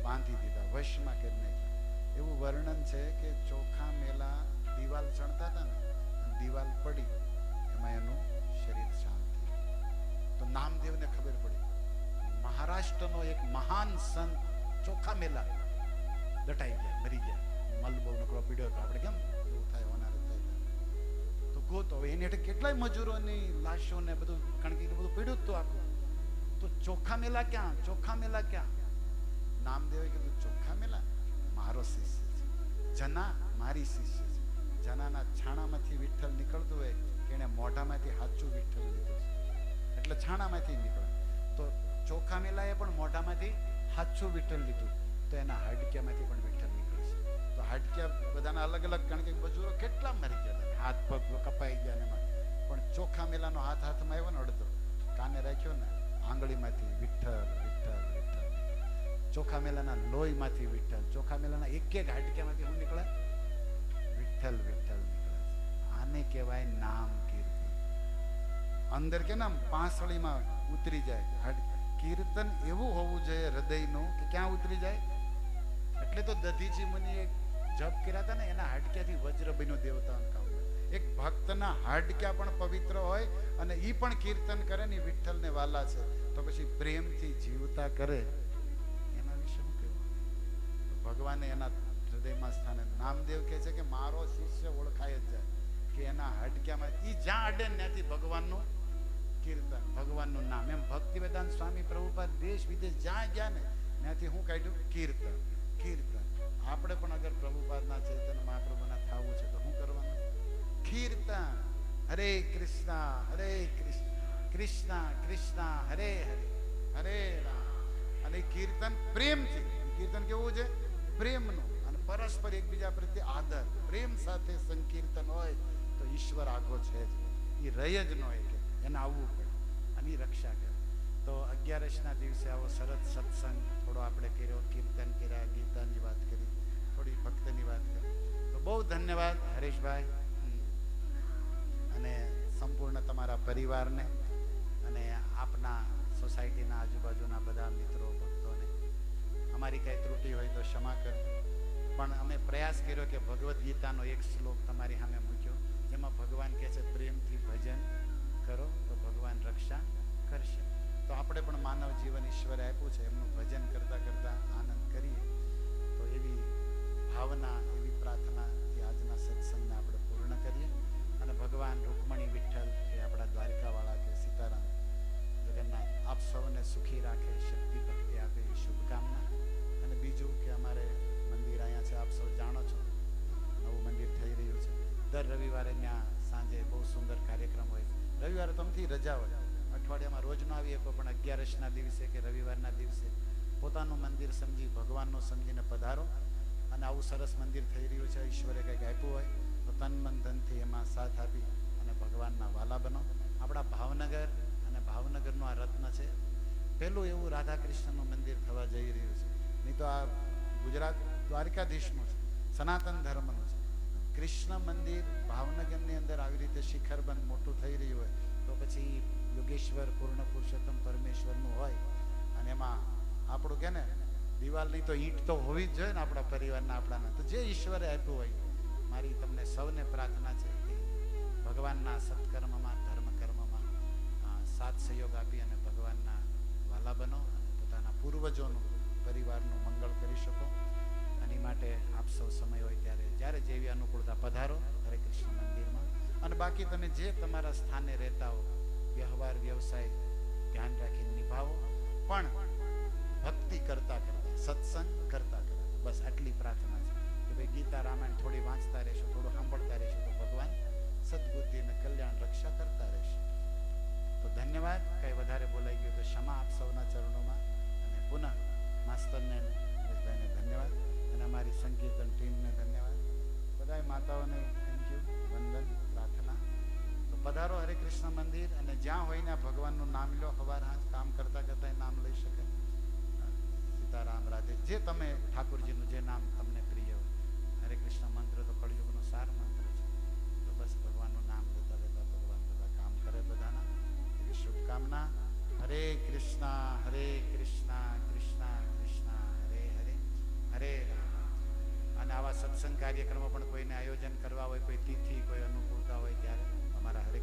બાંધી દીધા, વશમાં કરી નાખ્યા. એવું વર્ણન છે કે ચોખા મેલા દિવાલ ચણતા હતા ને, દિવાલ પડી એમાં એનું શરીર શાંત થયું. તો નામદેવને ખબર પડી મહારાષ્ટ્રનો એક મહાન સંત ચોખા મેલા દટાઈ ગયા, મરી ગયા. મલબો નકરો પીડ્યો હતો, આપણે કેમ એવું થાય હોનાર થાય તો ગોતો. એને એટલે કેટલાય મજૂરોની લાશો ને બધું, કારણ કે બધું પીડ્યું જ તો આખું. તો ચોખા મેલા ક્યાં, ચોખા મેલા ક્યાં? નામદેવે કીધું ચોખા મેલા મારો શિષ્ય છે, જના મારી શિષ્ય છે. જનાના છાણામાંથી વિઠ્ઠલ નીકળતું હોય કે એને મોઢામાંથી સાચું વિઠ્ઠલ લીધું છે એટલે છાણામાંથી નીકળે. તો ચોખા મેલાએ પણ મોઢામાંથી સાચું વિઠ્ઠલ લીધું તો એના હાડક્યામાંથી પણ વિઠ્ઠલ નીકળે છે. તો હાડક્યા બધાના અલગ અલગ, કારણ કે મજૂરો કેટલા મરી ગયા હતા, હાથ પગ કપાઈ ગયા ને એમાં. પણ ચોખા મેલાનો હાથ હાથમાં આવ્યો ને અડધો કાને રાખ્યો ને, આંગળીમાંથી વિઠ્ઠલ વિઠ્ઠલ વિઠ્ઠલ. ચોખા મેલાના લોહીમાંથી વિઠ્ઠલ, ચોખા મેલાના એક એક હાડક્યામાંથી શું નીકળે? વિઠ્ઠલ વિઠ્ઠલ નીકળે છે. આને કહેવાય નામ કીર્તન. અંદર કે નામ પાંસળીમાં ઉતરી જાય. કીર્તન એવું હોવું જોઈએ હૃદયનું કે ક્યાં ઉતરી જાય. એટલે તો દધીજી મુનિએ જપ કર્યા હતા ને, એના હાડક્યાથી વજ્ર બન્યો દેવતાઓનું કામ. એક ભક્તના હાડક્યા પણ પવિત્ર હોય અને ઈ પણ કીર્તન કરે ને, વિઠ્ઠલને વાલા છે તો પછી પ્રેમથી જીવતા કરે, એના વિશે શું કહેવું? ભગવાને એના હૃદયમાં સ્થાને. નામદેવ કહે છે કે મારો શિષ્ય ઓળખાય જ જાય કે એના હાડક્યામાં ઈ જ્યાં અડે ત્યાંથી ભગવાનનું કીર્તન, ભગવાનનું નામ. એમ ભક્તિ વેદાંત સ્વામી પ્રભુપાદ દેશ વિદેશ જ્યાં ગયા ને ત્યાંથી હું કાઢ્યું? કીર્તન, કીર્તન. આપણે પણ અગર પ્રભુપાદના ચૈતન્ય મહાપ્રભુના થવું છે તો શું કરવાનું? કીર્તન. હરે કૃષ્ણ હરે કૃષ્ણ કૃષ્ણ કૃષ્ણ હરે હરે હરે રામ. અને કીર્તન પ્રેમથી. કીર્તન કેવું છે? પ્રેમનું. અને પરસ્પર એકબીજા પ્રત્યે આદર, પ્રેમ સાથે સંકીર્તન હોય તો ઈશ્વર આગો છે જ, એ રહી જ ન હોય કે એને આવવું પડે અને એ રક્ષા કરે. તો 11ના દિવસે આવો સરસ સત્સંગ થોડો આપણે કર્યો, કીર્તન કર્યા, ગીતાની વાત કરી, થોડી ભક્તની વાત કરી. તો બહુ ધન્યવાદ હરેશભાઈ અને સંપૂર્ણ તમારા પરિવારને અને આપના સોસાયટીના આજુબાજુના બધા મિત્રો ભક્તોને. અમારી કાંઈ ત્રુટિ હોય તો ક્ષમા કરજો. પણ અમે પ્રયાસ કર્યો કે ભગવદ્ ગીતાનો એક શ્લોક તમારી સામે મૂક્યો જેમાં ભગવાન કહે છે પ્રેમથી ભજન કરો તો ભગવાન રક્ષા કરશે. તો આપણે પણ માનવ જીવન ઈશ્વરે આપ્યું છે, એમનું ભજન કરતા કરતા આનંદ કરીએ. તો એવી ભાવના, એવી પ્રાર્થનાથી આજના સત્સંગને આપણે પૂર્ણ કરીએ. અને ભગવાન રૂકમણી વિઠ્ઠલ કે આપણા દ્વારકાવાળા કે સીતારામ જગન્નાથ આપ સૌને સુખી રાખે, શક્તિ ભક્તિ આપે એ શુભકામના. અને બીજું કે અમારે મંદિર અહીંયા છે, આપ સૌ જાણો છો, નવું મંદિર થઈ રહ્યું છે. દર રવિવારે ત્યાં સાંજે બહુ સુંદર કાર્યક્રમ હોય છે. રવિવારે તો અમથી રજા હોય, અઠવાડિયામાં રોજ ન આવીએ પણ 11ના દિવસે કે રવિવારના દિવસે પોતાનું મંદિર સમજી, ભગવાનનું સમજીને પધારો. અને આવું સરસ મંદિર થઈ રહ્યું છે, ઈશ્વરે કંઈક આપ્યું હોય તો તન મન ધનથી એમાં સાથ આપી અને ભગવાનના વાલા બનો. આપણા ભાવનગર અને ભાવનગરનું આ રત્ન છે, પહેલું એવું રાધા કૃષ્ણનું મંદિર થવા જઈ રહ્યું છે. નહીં તો આ ગુજરાત દ્વારકાધીશનું છે, સનાતન ધર્મનું છે. કૃષ્ણ મંદિર ભાવનગરની અંદર આવી રીતે શિખરબંધ મોટું થઈ રહ્યું હોય તો પછી યોગેશ્વર પૂર્ણ પુરુષોત્તમ પરમેશ્વરનું હોય. અને એમાં આપણું કે ને દિવાલની તો ઈંટ તો હોવી જ જોઈએ ને આપણા પરિવારના, આપણાના. તો જે ઈશ્વરે આપ્યું હોય, મારી તમને સૌને પ્રાર્થના છે કે ભગવાનના સત્કર્મમાં, ધર્મકર્મમાં સાથ સહયોગ આપી અને ભગવાનના વાલા બનો અને પોતાના પૂર્વજોનું, પરિવારનું મંગળ કરી શકો. અને માટે આપ સૌ સમય હોય ત્યારે જ્યારે જેવી અનુકૂળતા પધારો હરે કૃષ્ણ મંદિરમાં. અને બાકી તમે જે તમારા સ્થાને રહેતા હો, વ્યવહાર વ્યવસાય ધ્યાન રાખીને નિભાવો, પણ ભક્તિ કરતા કરતા સત્સંગ કરતા કરતા. બસ આટલી પ્રાર્થના છે કે ભાઈ ગીતા રામાયણ થોડી વાંચતા રહેશો, થોડું સાંભળતા રહેશો તો ભગવાન સદબુદ્ધિ અને કલ્યાણ રક્ષા કરતા રહેશે. તો ધન્યવાદ. કઈ વધારે બોલાઈ ગયું તો ક્ષમા આપ સૌના ચરણોમાં. અને પુનઃ માસ્તરને ભાઈને ધન્યવાદ અને અમારી સંકીર્તન ટીમને ધન્યવાદ. બધાય માતાઓને થેન્ક યુ, વંદન, પ્રાર્થના. તો પધારો હરે કૃષ્ણ મંદિર, અને જ્યાં હોય ને ભગવાનનું નામ લો. સવાર હાથ કામ કરતા કરતા નામ લઈ શકે. સીતારામ, રાધે, જે તમે ઠાકોરજીનું જે નામ તમને પ્રિય હોય. હરે કૃષ્ણ મંત્ર તો કળયુગનો સાર મંત્ર છે. તો બસ ભગવાનનું નામ લેતા લેતા ભગવાન બધા કામ કરે બધાના. એવી શુભકામના. હરે કૃષ્ણ કૃષ્ણ કૃષ્ણ હરે હરે, હરે રામ. અને આવા સત્સંગ કાર્યક્રમો પણ કોઈને આયોજન કરવા હોય, કોઈ તિથિ, કોઈ અનુકૂળતા હોય ત્યારે અમારા હરે